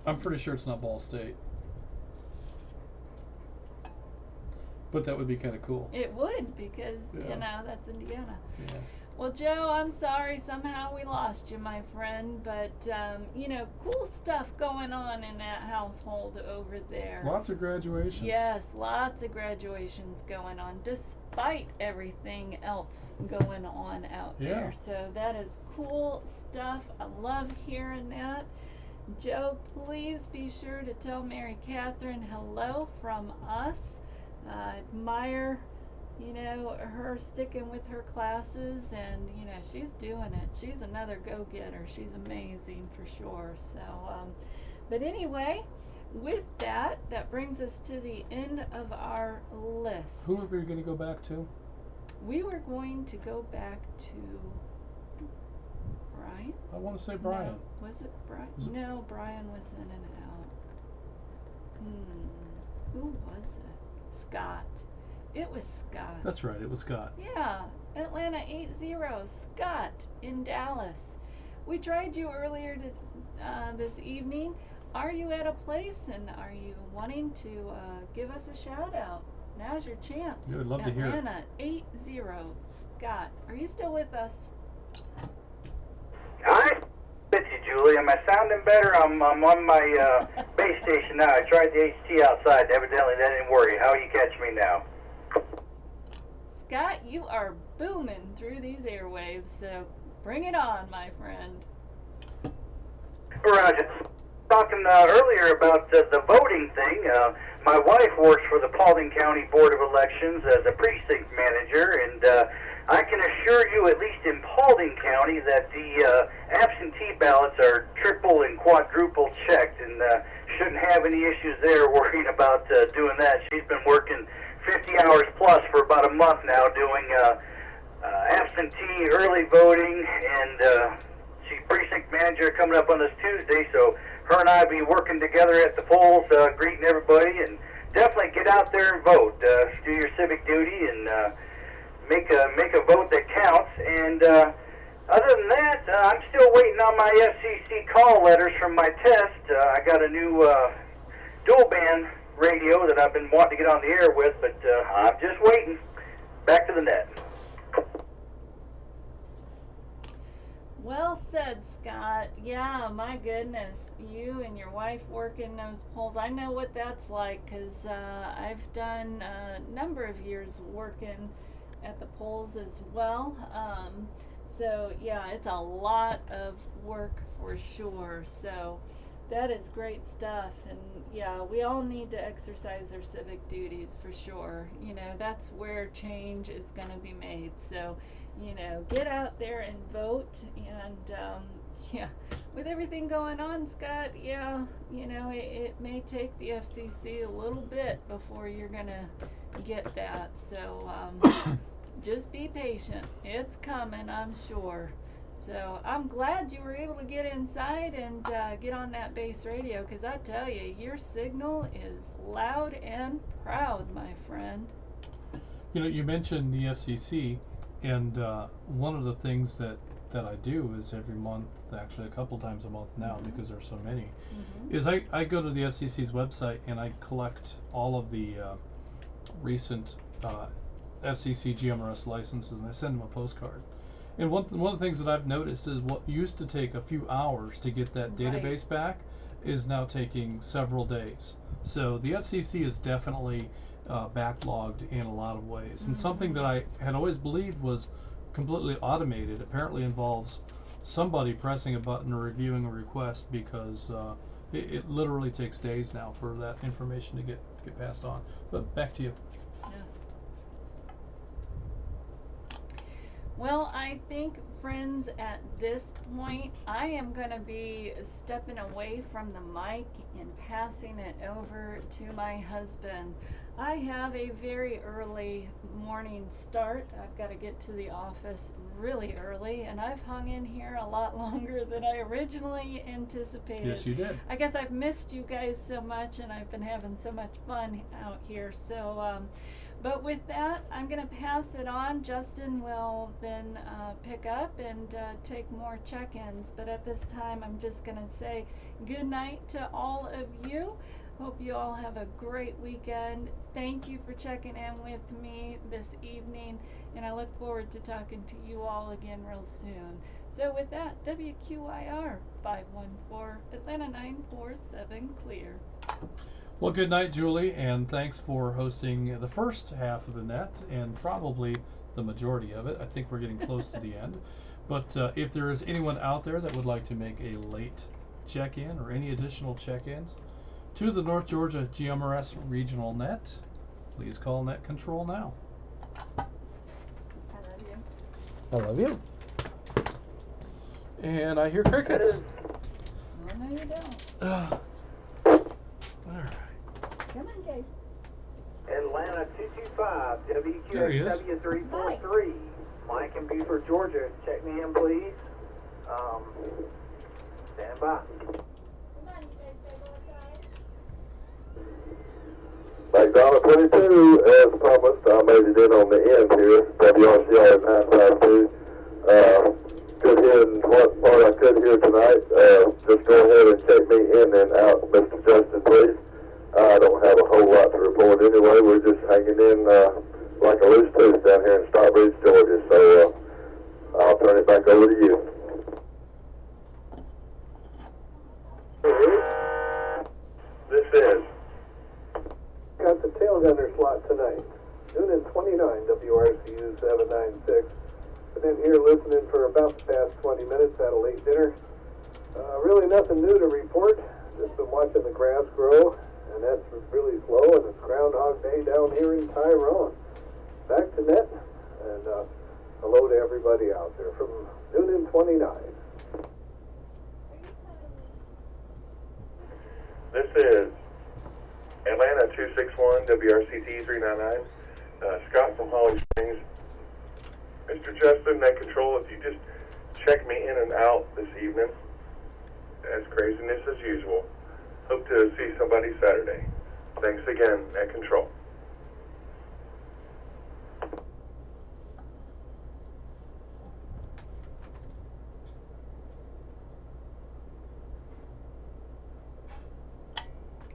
I'm pretty sure it's not Ball State. But that would be kind of cool. It would, because, you know, that's Indiana. Yeah. Well, Joe, I'm sorry. Somehow we lost you, my friend. But, you know, cool stuff going on in that household over there. Lots of graduations. Yes, lots of graduations going on, despite everything else going on out there. So that is cool stuff. I love hearing that. Joe, please be sure to tell Mary Catherine hello from us. Admire, her sticking with her classes, and she's doing it. She's another go-getter. She's amazing for sure. So, but anyway, with that brings us to the end of our list. Who are we going to go back to? We were going to go back to Brian. I want to say Brian. No, was it Brian? No, Brian was in and out. Who was it? Scott. It was Scott. That's right, it was Scott. Yeah, Atlanta 8-0, Scott in Dallas. We tried you earlier this evening. Are you at a place, and are you wanting to give us a shout out? Now's your chance. We would love to hear it. Atlanta 8-0, Scott. Are you still with us? Hi, with you, Julie. Am I sounding better? I'm on my base station now. I tried the HT outside. Evidently, that didn't work. How you catch me now? Scott, you are booming through these airwaves, so bring it on, my friend. Roger. Talking earlier about the voting thing. My wife works for the Paulding County Board of Elections as a precinct manager, and I can assure you, at least in Paulding County, that the absentee ballots are triple and quadruple checked, and shouldn't have any issues there worrying about doing that. She's been working 50 hours plus for about a month now doing absentee early voting, and she's precinct manager coming up on this Tuesday, so her and I will be working together at the polls, greeting everybody, and definitely get out there and vote. Do your civic duty and make a vote that counts. And other than that, I'm still waiting on my FCC call letters from my test. I got a new dual band radio that I've been wanting to get on the air with, but I'm just waiting. Back to the net. Well said, Scott. Yeah, my goodness. You and your wife working those polls. I know what that's like, because I've done a number of years working at the polls as well. So, yeah, it's a lot of work for sure. So, that is great stuff. And, yeah, we all need to exercise our civic duties for sure. That's where change is going to be made. So, get out there and vote. And yeah, with everything going on, Scott, yeah, it may take the FCC a little bit before you're gonna get that. So just be patient. It's coming, I'm sure. So I'm glad you were able to get inside and get on that base radio, because I tell you, your signal is loud and proud, my friend. You mentioned the FCC. And one of the things that I do is every month, actually a couple times a month now, because there's so many, is I go to the FCC's website and I collect all of the recent FCC GMRS licenses, and I send them a postcard. And one of the things that I've noticed is what used to take a few hours to get that database back is now taking several days. So the FCC is definitely backlogged in a lot of ways. And something that I had always believed was completely automated apparently involves somebody pressing a button or reviewing a request, because it literally takes days now for that information to get passed on. But back to you. Yeah. Well, I think, friends, at this point, I am going to be stepping away from the mic and passing it over to my husband. I have a very early morning start. I've got to get to the office really early, and I've hung in here a lot longer than I originally anticipated. Yes, you did. I guess I've missed you guys so much, and I've been having so much fun out here. So, but with that, I'm going to pass it on. Justin will then pick up and take more check-ins. But at this time, I'm just going to say good night to all of you. Hope you all have a great weekend. Thank you for checking in with me this evening, and I look forward to talking to you all again real soon. So with that, WQIR 514, Atlanta 947 clear. Well, good night, Julie, and thanks for hosting the first half of the net, and probably the majority of it. I think we're getting close to the end. But if there is anyone out there that would like to make a late check-in or any additional check-ins to the North Georgia GMRS Regional Net, please call Net Control now. I love you. I love you. And I hear crickets. Oh, no, you don't. Alright. Come on, Case. Atlanta 225, There he is. WQXW 343. Mike in Beaufort, Georgia. Check me in, please. Stand by. McDonald 22, as promised, I made it in on the end here, WRCR 952. Could hear what part I could hear tonight. Just go ahead and check me in and out, Mr. Justin, please. I don't have a whole lot to report anyway. We're just hanging in like a loose tooth down here in Stockbridge, Georgia. So I'll turn it back over to you. This is. Got the tail gunner slot tonight. Noon and 29, WRCU 796. Been in here listening for about the past 20 minutes at a late dinner. Really nothing new to report. Just been watching the grass grow, and that's really slow, and it's Groundhog Day down here in Tyrone. Back to net, and hello to everybody out there from Noon and 29. This is Atlanta 261, WRCT 399. Scott from Holly Springs. Mr. Justin, Net Control, if you just check me in and out this evening, as craziness as usual. Hope to see somebody Saturday. Thanks again, Net Control.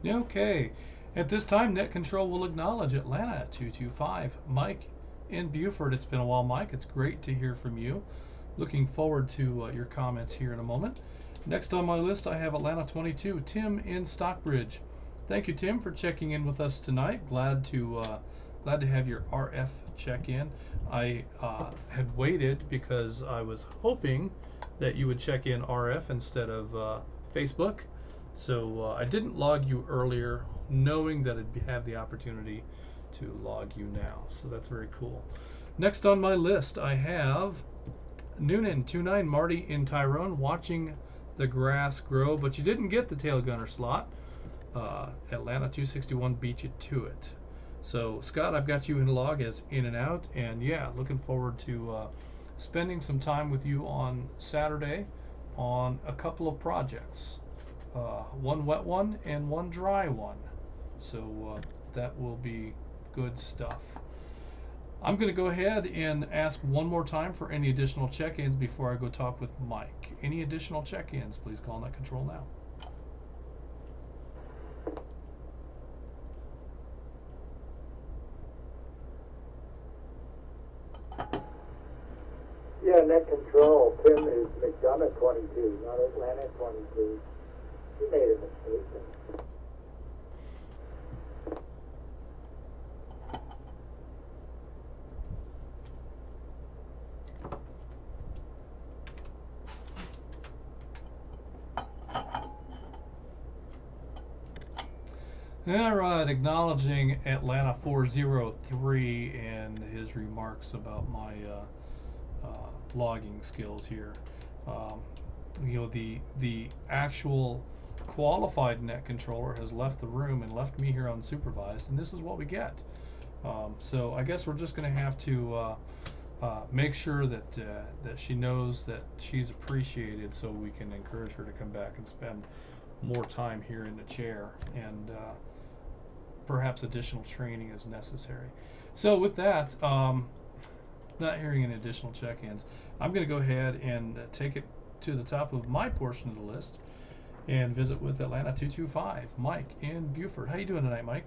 Okay. At this time, Net Control will acknowledge Atlanta 225. Mike in Beaufort. It's been a while, Mike. It's great to hear from you. Looking forward to your comments here in a moment. Next on my list, I have Atlanta 22, Tim in Stockbridge. Thank you, Tim, for checking in with us tonight. Glad to have your RF check-in. I had waited because I was hoping that you would check in RF instead of Facebook. So I didn't log you earlier, knowing that I'd have the opportunity to log you now. So that's very cool. Next on my list, I have Noonan 29, Marty in Tyrone, watching the grass grow, but you didn't get the tail gunner slot. Atlanta 261 beat you to it. So Scott, I've got you in log as in and out, and yeah, looking forward to spending some time with you on Saturday on a couple of projects. One wet one and one dry one. So that will be good stuff. I'm going to go ahead and ask one more time for any additional check-ins before I go talk with Mike. Any additional check-ins, please call Net Control now. Yeah, Net Control. Tim is McDonough 22, not Atlanta 22. He made a mistake. Alright, acknowledging Atlanta 403 and his remarks about my logging skills here. You know, the actual qualified net controller has left the room and left me here unsupervised, and this is what we get. So I guess we're just going to have to make sure that that she knows that she's appreciated, so we can encourage her to come back and spend more time here in the chair, and perhaps additional training is necessary. So with that, not hearing any additional check-ins, I'm going to go ahead and take it to the top of my portion of the list and visit with Atlanta 225, Mike in Beaufort. How you doing tonight, Mike?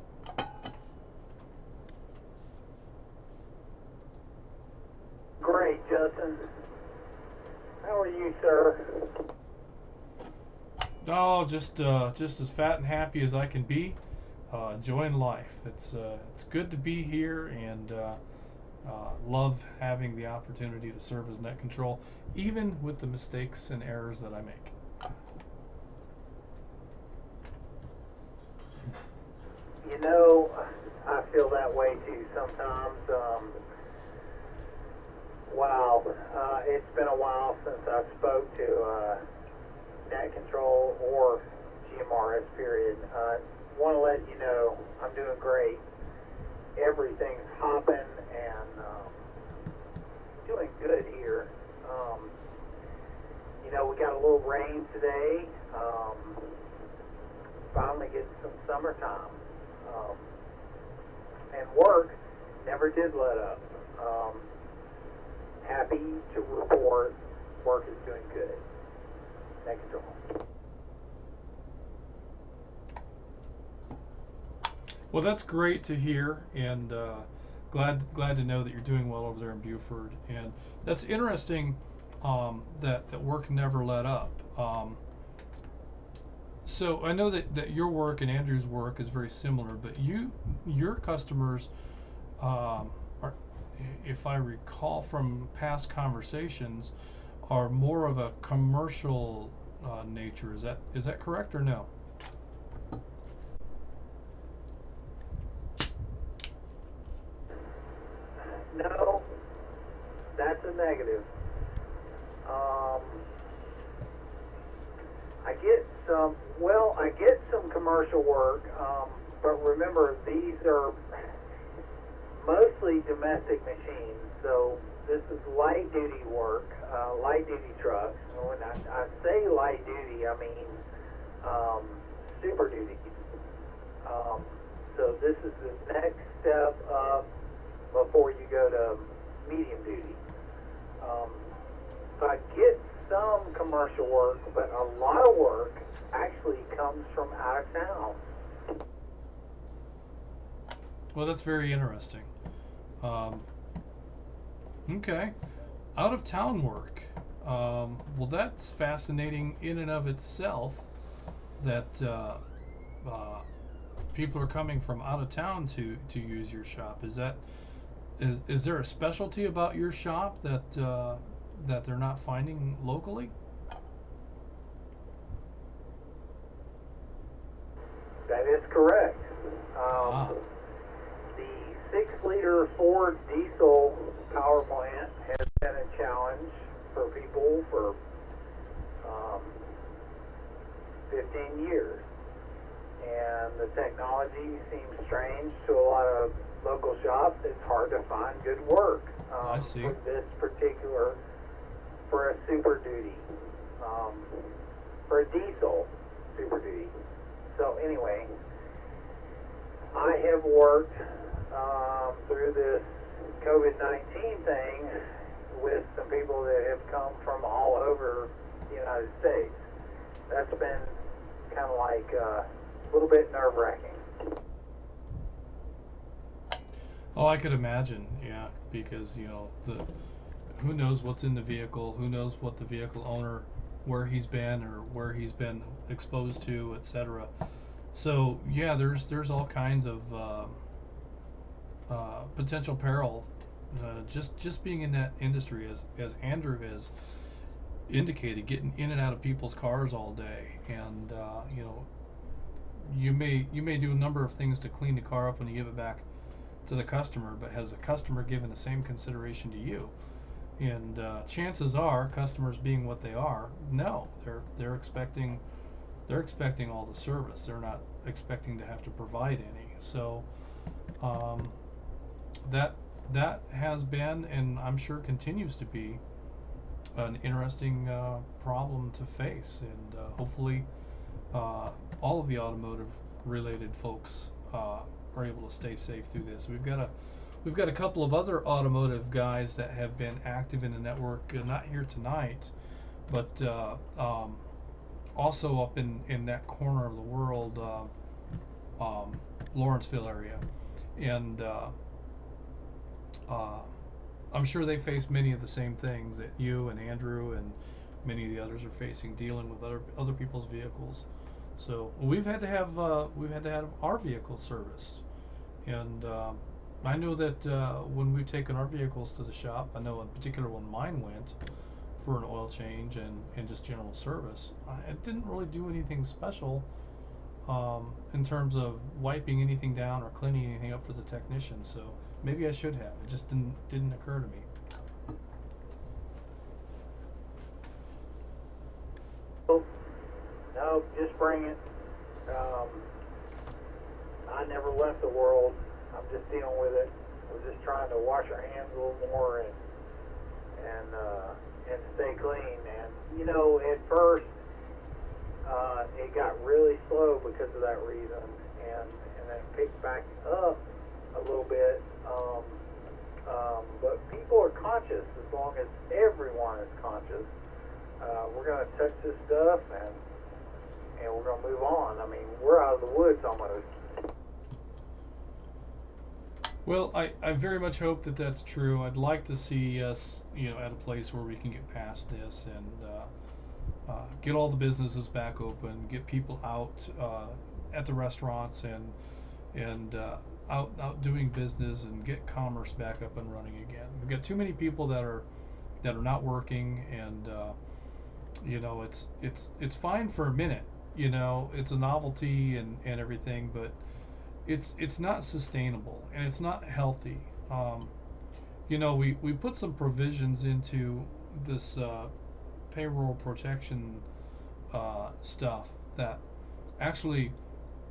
Great, Justin. How are you, sir? Oh, just as fat and happy as I can be, enjoying life. It's good to be here, and love having the opportunity to serve as net control, even with the mistakes and errors that I make. You know, I feel that way too sometimes. Wow, it's been a while since I spoke to Net Control or GMRS period. Want to let you know I'm doing great. Everything's hopping and doing good here. You know, we got a little rain today. Finally getting some summertime. And work never did let up. Happy to report work is doing good. Next door. Well, that's great to hear, and glad to know that you're doing well over there in Buford. And that's interesting that work never let up. So I know that your work and Andrew's work is very similar, but your customers are, if I recall from past conversations, are more of a commercial nature. Is that correct or no? No, that's a negative. I get some commercial work, but remember these are mostly domestic machines, so this is light duty work, light duty trucks. And when I say light duty, I mean super duty. So this is the next step up before you go to medium duty. So I get some commercial work, but a lot of work actually comes from out of town. Well, that's very interesting. Okay, out of town work. Well, that's fascinating in and of itself. That people are coming from out of town to use your shop. Is there a specialty about your shop that they're not finding locally? That is correct. The 6-liter Ford diesel power plant has been a challenge for people for 15 years. And the technology seems strange to a lot of local shops. It's hard to find good work I see. for this particular, for a super duty, for a diesel super duty. So anyway, I have worked through this COVID-19 thing with some people that have come from all over the United States. That's been kind of like a little bit nerve-wracking. Oh, I could imagine, yeah, because who knows what's in the vehicle, who knows what the vehicle owner, where he's been or where he's been exposed to, etc. So yeah, there's all kinds of potential peril just being in that industry, as Andrew has indicated, getting in and out of people's cars all day, and you may do a number of things to clean the car up when you give it back to the customer, but has the customer given the same consideration to you? And chances are, customers being what they are, no, they're expecting all the service. They're not expecting to have to provide any. So that has been, and I'm sure continues to be, an interesting problem to face, and hopefully all of the automotive related folks are able to stay safe through this. We've got a couple of other automotive guys that have been active in the network, not here tonight, but also up in that corner of the world, Lawrenceville area, and I'm sure they face many of the same things that you and Andrew and many of the others are facing, dealing with other people's vehicles. So we've had to have our vehicles serviced, and I know that when we've taken our vehicles to the shop, I know in particular when mine went for an oil change and just general service, it didn't really do anything special in terms of wiping anything down or cleaning anything up for the technician. So maybe I should have. It just didn't occur to me. No, just bring it. I never left the world. I'm just dealing with it. We're just trying to wash our hands a little more and stay clean. And you know, at first it got really slow because of that reason, and then it picked back up a little bit. But people are conscious as long as everyone is conscious. We're going to touch this stuff and we're going to move on. I mean, we're out of the woods almost. Well, I very much hope that that's true. I'd like to see us, at a place where we can get past this and get all the businesses back open, get people out at the restaurants and out doing business, and get commerce back up and running again. We've got too many people that are not working, and it's fine for a minute. It's a novelty and everything, but it's not sustainable and it's not healthy. We put some provisions into this payroll protection stuff that actually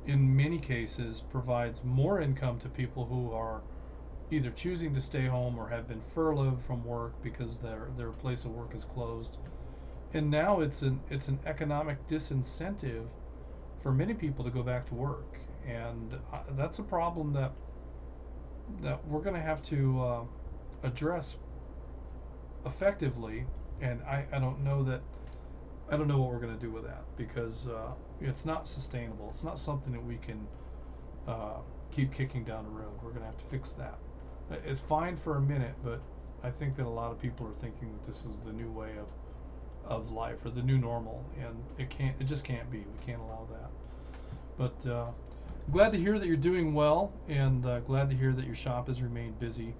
in many cases provides more income to people who are either choosing to stay home or have been furloughed from work because their place of work is closed. And now it's an economic disincentive for many people to go back to work, and that's a problem that we're going to have to address effectively. And I don't know what we're going to do with that, because it's not sustainable. It's not something that we can keep kicking down the road. We're going to have to fix that. It's fine for a minute, but I think that a lot of people are thinking that this is the new way of life, or the new normal, and it just can't be. We can't allow that. But glad to hear that you're doing well, and glad to hear that your shop has remained busy,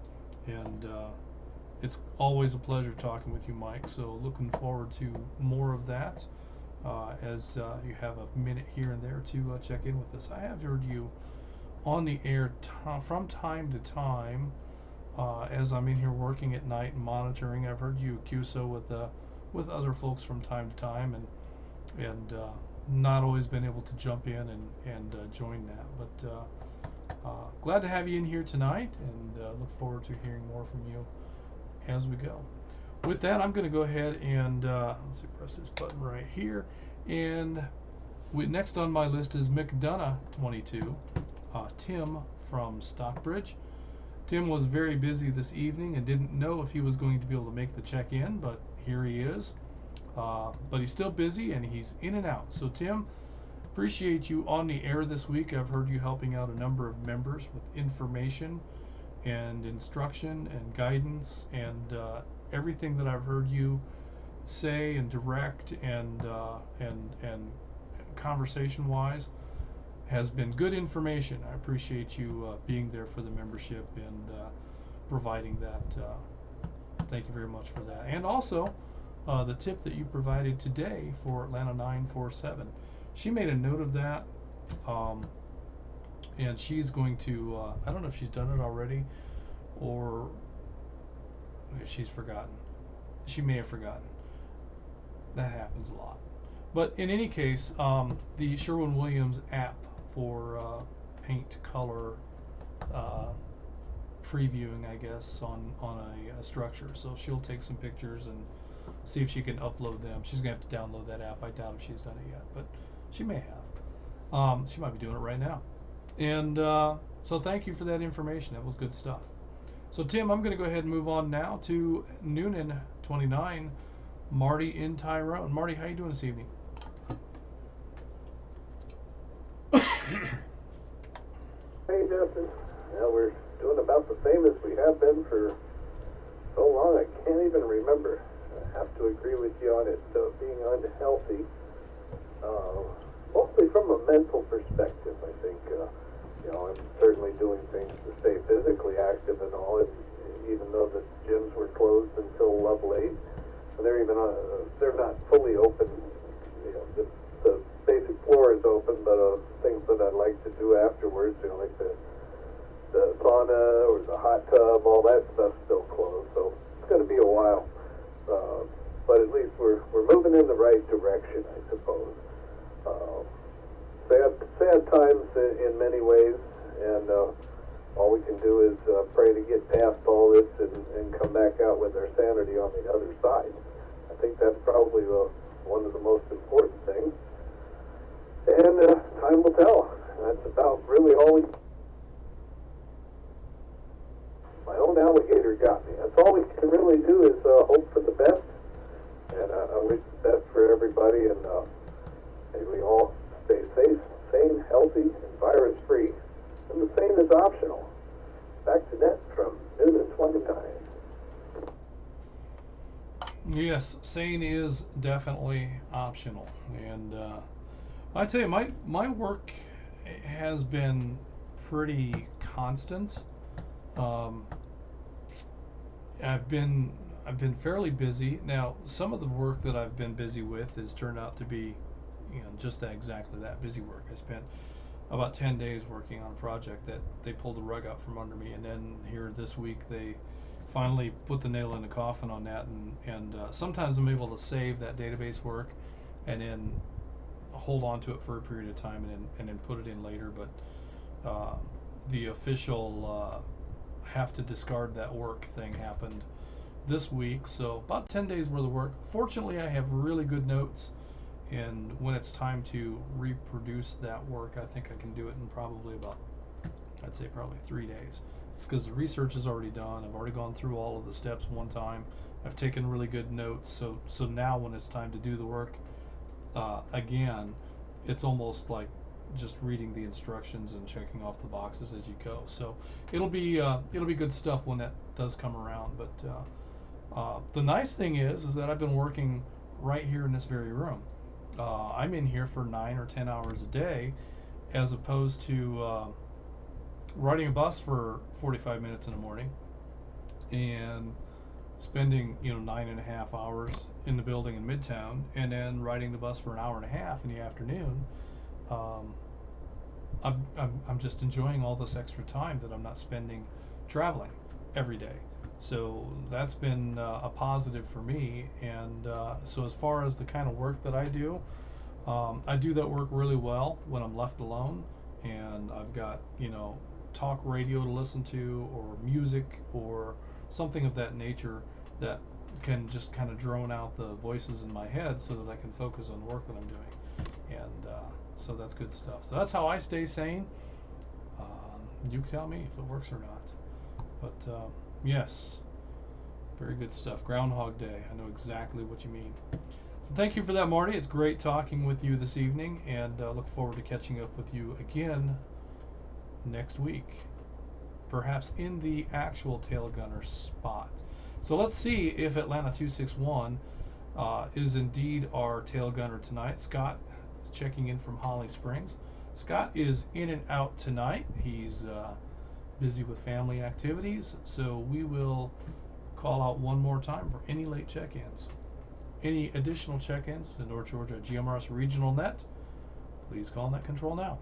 and it's always a pleasure talking with you, Mike. So looking forward to more of that as you have a minute here and there to check in with us. I have heard you on the air from time to time as I'm in here working at night and monitoring. I've heard you QSO with other folks from time to time, and not always been able to jump in and join that. But glad to have you in here tonight, and look forward to hearing more from you as we go. With that, I'm going to go ahead and let's see, press this button right here. And next on my list is McDonough 22, Tim from Stockbridge. Tim was very busy this evening and didn't know if he was going to be able to make the check-in, but here he is. But he's still busy and he's in and out. So Tim, appreciate you on the air this week. I've heard you helping out a number of members with information and instruction and guidance, and everything that I've heard you say and direct and conversation wise has been good information. I appreciate you being there for the membership and providing that. Thank you very much for that. And also the tip that you provided today for Atlanta 947. She made a note of that, and she's going to, I don't know if she's done it already or if she's forgotten. She may have forgotten. That happens a lot. But in any case, the Sherwin-Williams app for paint color previewing, I guess, on a structure. So she'll take some pictures and see if she can upload them. She's gonna have to download that app. I doubt if she's done it yet, but she may have. She might be doing it right now. And so thank you for that information. That was good stuff. So Tim, I'm gonna go ahead and move on now to Noonan 29, Marty in Tyrone. Marty, how you doing this evening? Hey Justin, well, we're doing about the same as we have been for so long I can't even remember. I have to agree with you on it being unhealthy, mostly from a mental perspective. I think I'm certainly doing things to stay physically active and all, and even though the gyms were closed until late, they're not fully open. The basic floor is open, but things afterwards, like the sauna or the hot tub, all that stuff's still closed, so it's going to be a while. But at least we're moving in the right direction, I suppose. Sad times in many ways, and all we can do is pray to get past all this and come back out with our sanity on the other side. I think that's probably one of the most important things. And time will tell. That's about really all we... My own alligator got me. That's all we can really do is hope for the best. And I wish the best for everybody. And may we all stay safe, sane, healthy, and virus-free. And the same is optional. Back to net from noon at 29. Yes, sane is definitely optional. And I tell you, my work has been pretty constant. I've been fairly busy. Now, some of the work that I've been busy with has turned out to be, just exactly that, busy work. I spent about 10 days working on a project that they pulled the rug out from under me, and then here this week they finally put the nail in the coffin on that, and sometimes I'm able to save that database work and then hold on to it for a period of time and then put it in later, but the official have to discard that work thing happened this week, so about 10 days worth of work. Fortunately, I have really good notes, and when it's time to reproduce that work, I think I can do it in probably about, I'd say probably 3 days, because the research is already done. I've already gone through all of the steps one time. I've taken really good notes, so now when it's time to do the work again, it's almost like just reading the instructions and checking off the boxes as you go. So it'll be good stuff when that does come around. But the nice thing is that I've been working right here in this very room. I'm in here for 9 or 10 hours a day, as opposed to riding a bus for 45 minutes in the morning and spending 9.5 hours in the building in Midtown, and then riding the bus for an hour and a half in the afternoon. I'm just enjoying all this extra time that I'm not spending traveling every day. So that's been a positive for me. And so as far as the kind of work that I do that work really well when I'm left alone, and I've got talk radio to listen to, or music, or something of that nature that can just kind of drone out the voices in my head so that I can focus on the work that I'm doing. And so that's good stuff. So that's how I stay sane. You tell me if it works or not. But yes, very good stuff. Groundhog Day. I know exactly what you mean. So thank you for that, Marty. It's great talking with you this evening, and look forward to catching up with you again next week, perhaps in the actual tail gunner spot. So let's see if Atlanta 261 is indeed our tail gunner tonight. Scott is checking in from Holly Springs. Scott is in and out tonight. He's busy with family activities, so we will call out one more time for any late check-ins. Any additional check-ins to North Georgia GMRS Regional Net, please call Net Control now.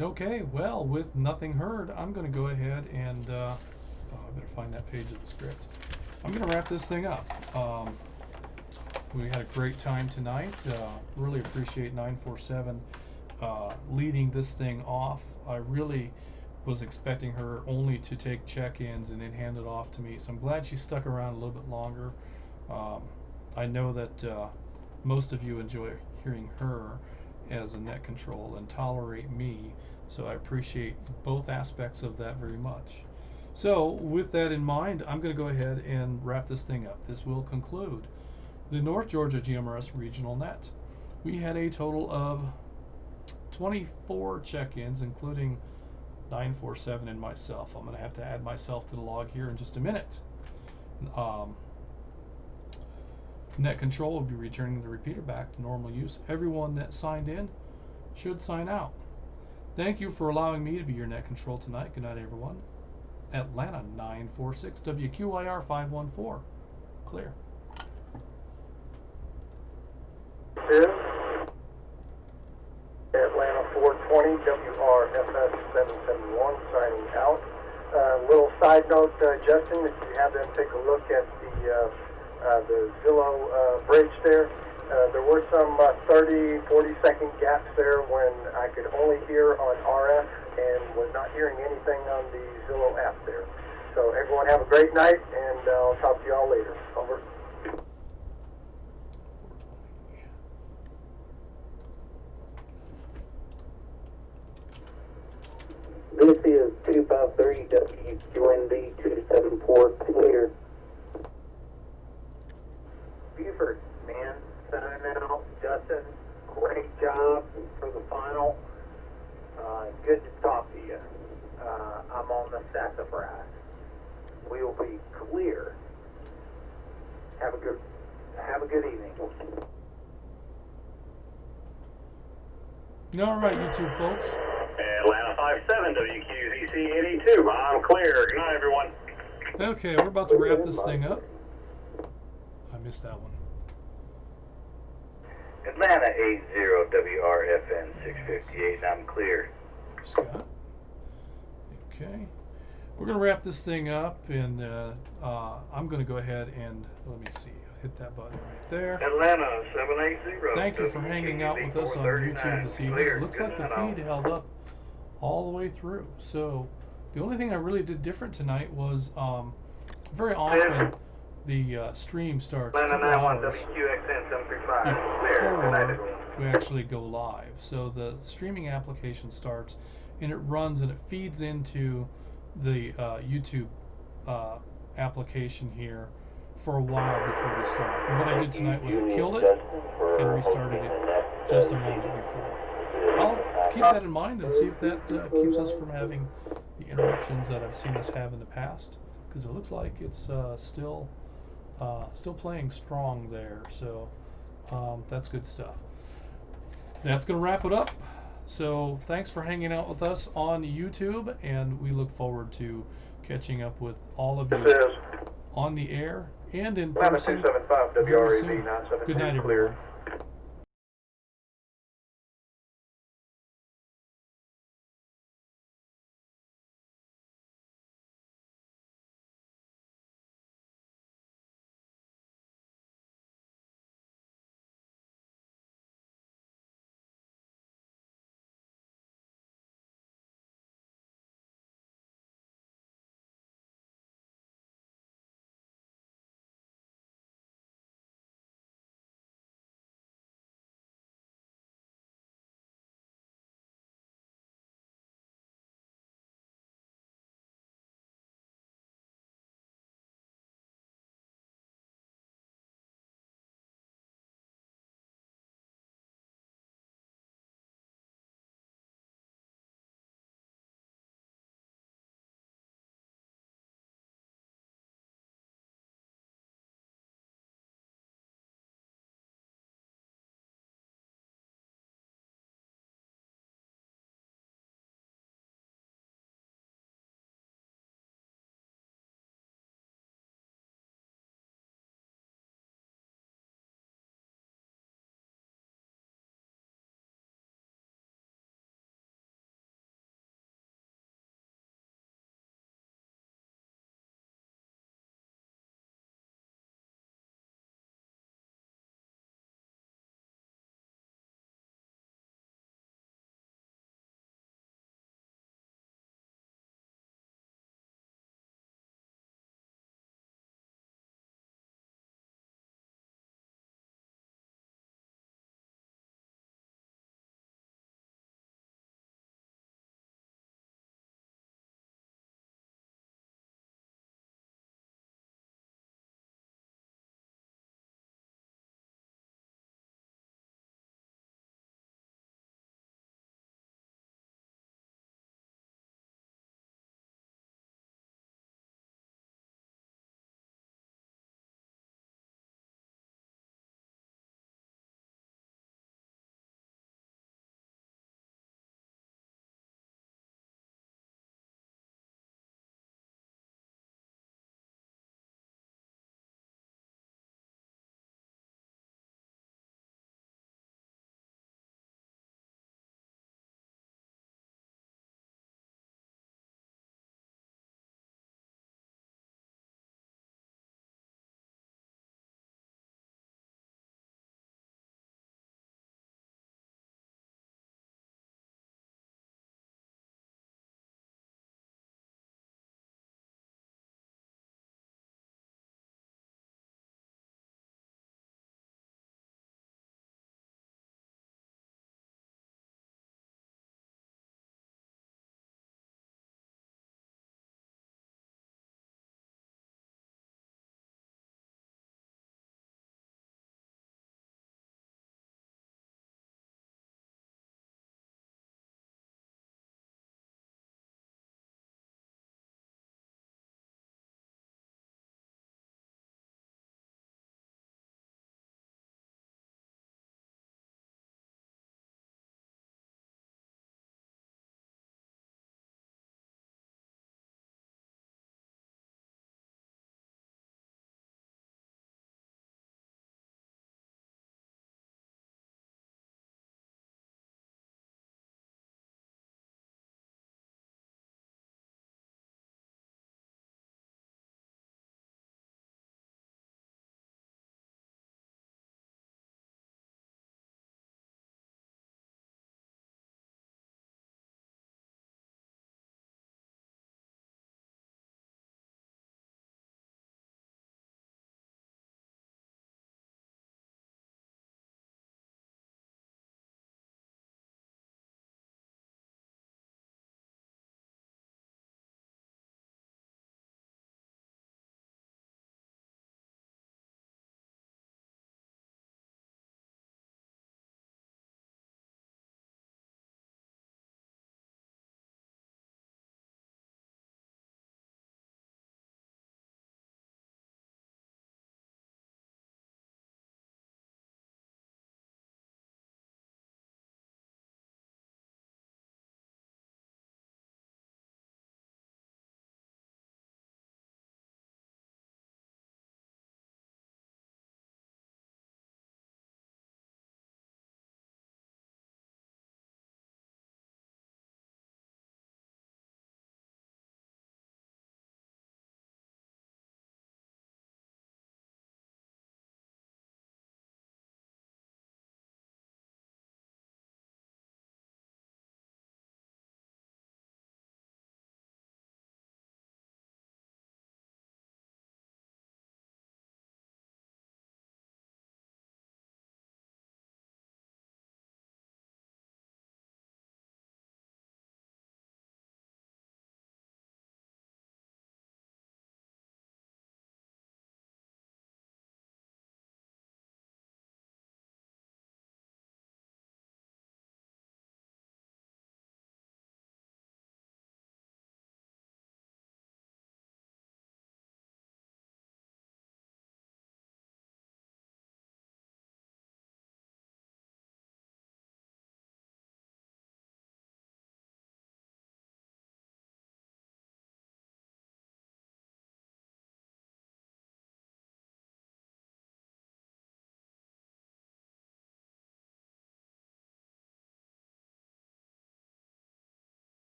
Okay, well, with nothing heard, I'm going to go ahead and I better find that page of the script. I'm going to wrap this thing up. We had a great time tonight. Really appreciate 947 leading this thing off. I really was expecting her only to take check-ins and then hand it off to me, so I'm glad she stuck around a little bit longer. I know that most of you enjoy hearing her as a net control and tolerate me, so I appreciate both aspects of that very much. So with that in mind, I'm going to go ahead and wrap this thing up. This will conclude the North Georgia GMRS Regional Net. We had a total of 24 check-ins, including 947 and myself. I'm going to have to add myself to the log here in just a minute. Net control will be returning the repeater back to normal use. Everyone that signed in should sign out. Thank you for allowing me to be your net control tonight. Good night, everyone. Atlanta 946, WQIR 514. Clear. Atlanta 420, WRFS 771, signing out. Little side note, Justin, if you have them take a look at the Zillow bridge there, there were some 30, 40-second gaps there when I could only hear on RF and was not hearing anything on the Zillow app there. So everyone have a great night, and I'll talk to you all later. Over. This is 253 WQND 274, clear. Buford, man, signing out. Justin, great job for the final. Good to talk to you. I'm on the sassafras. We'll be clear. Have a good evening. All right, YouTube folks. Atlanta 57, WQZC 82. I'm clear. Good night, everyone. Okay, we're about to wrap this thing up. I missed that one. Atlanta 80, WRFN 658, and I'm clear. Scott. Okay. We're going to wrap this thing up, and I'm going to go ahead and, let me see, hit that button right there. Atlanta 780. Thank you for hanging out with us on YouTube this evening. It looks like the feed held up all the way through. So the only thing I really did different tonight was very often the stream starts 2 hours before we actually go live. So the streaming application starts and it runs and it feeds into the YouTube application here for a while before we start. And what I did tonight was I killed it and restarted it just a moment before. I'll keep that in mind and see if that keeps us from having the interruptions that I've seen us have in the past, because it looks like it's still playing strong there. So that's good stuff. That's going to wrap it up. So thanks for hanging out with us on YouTube, and we look forward to catching up with all of you on the air and in person very soon. Good night, everyone.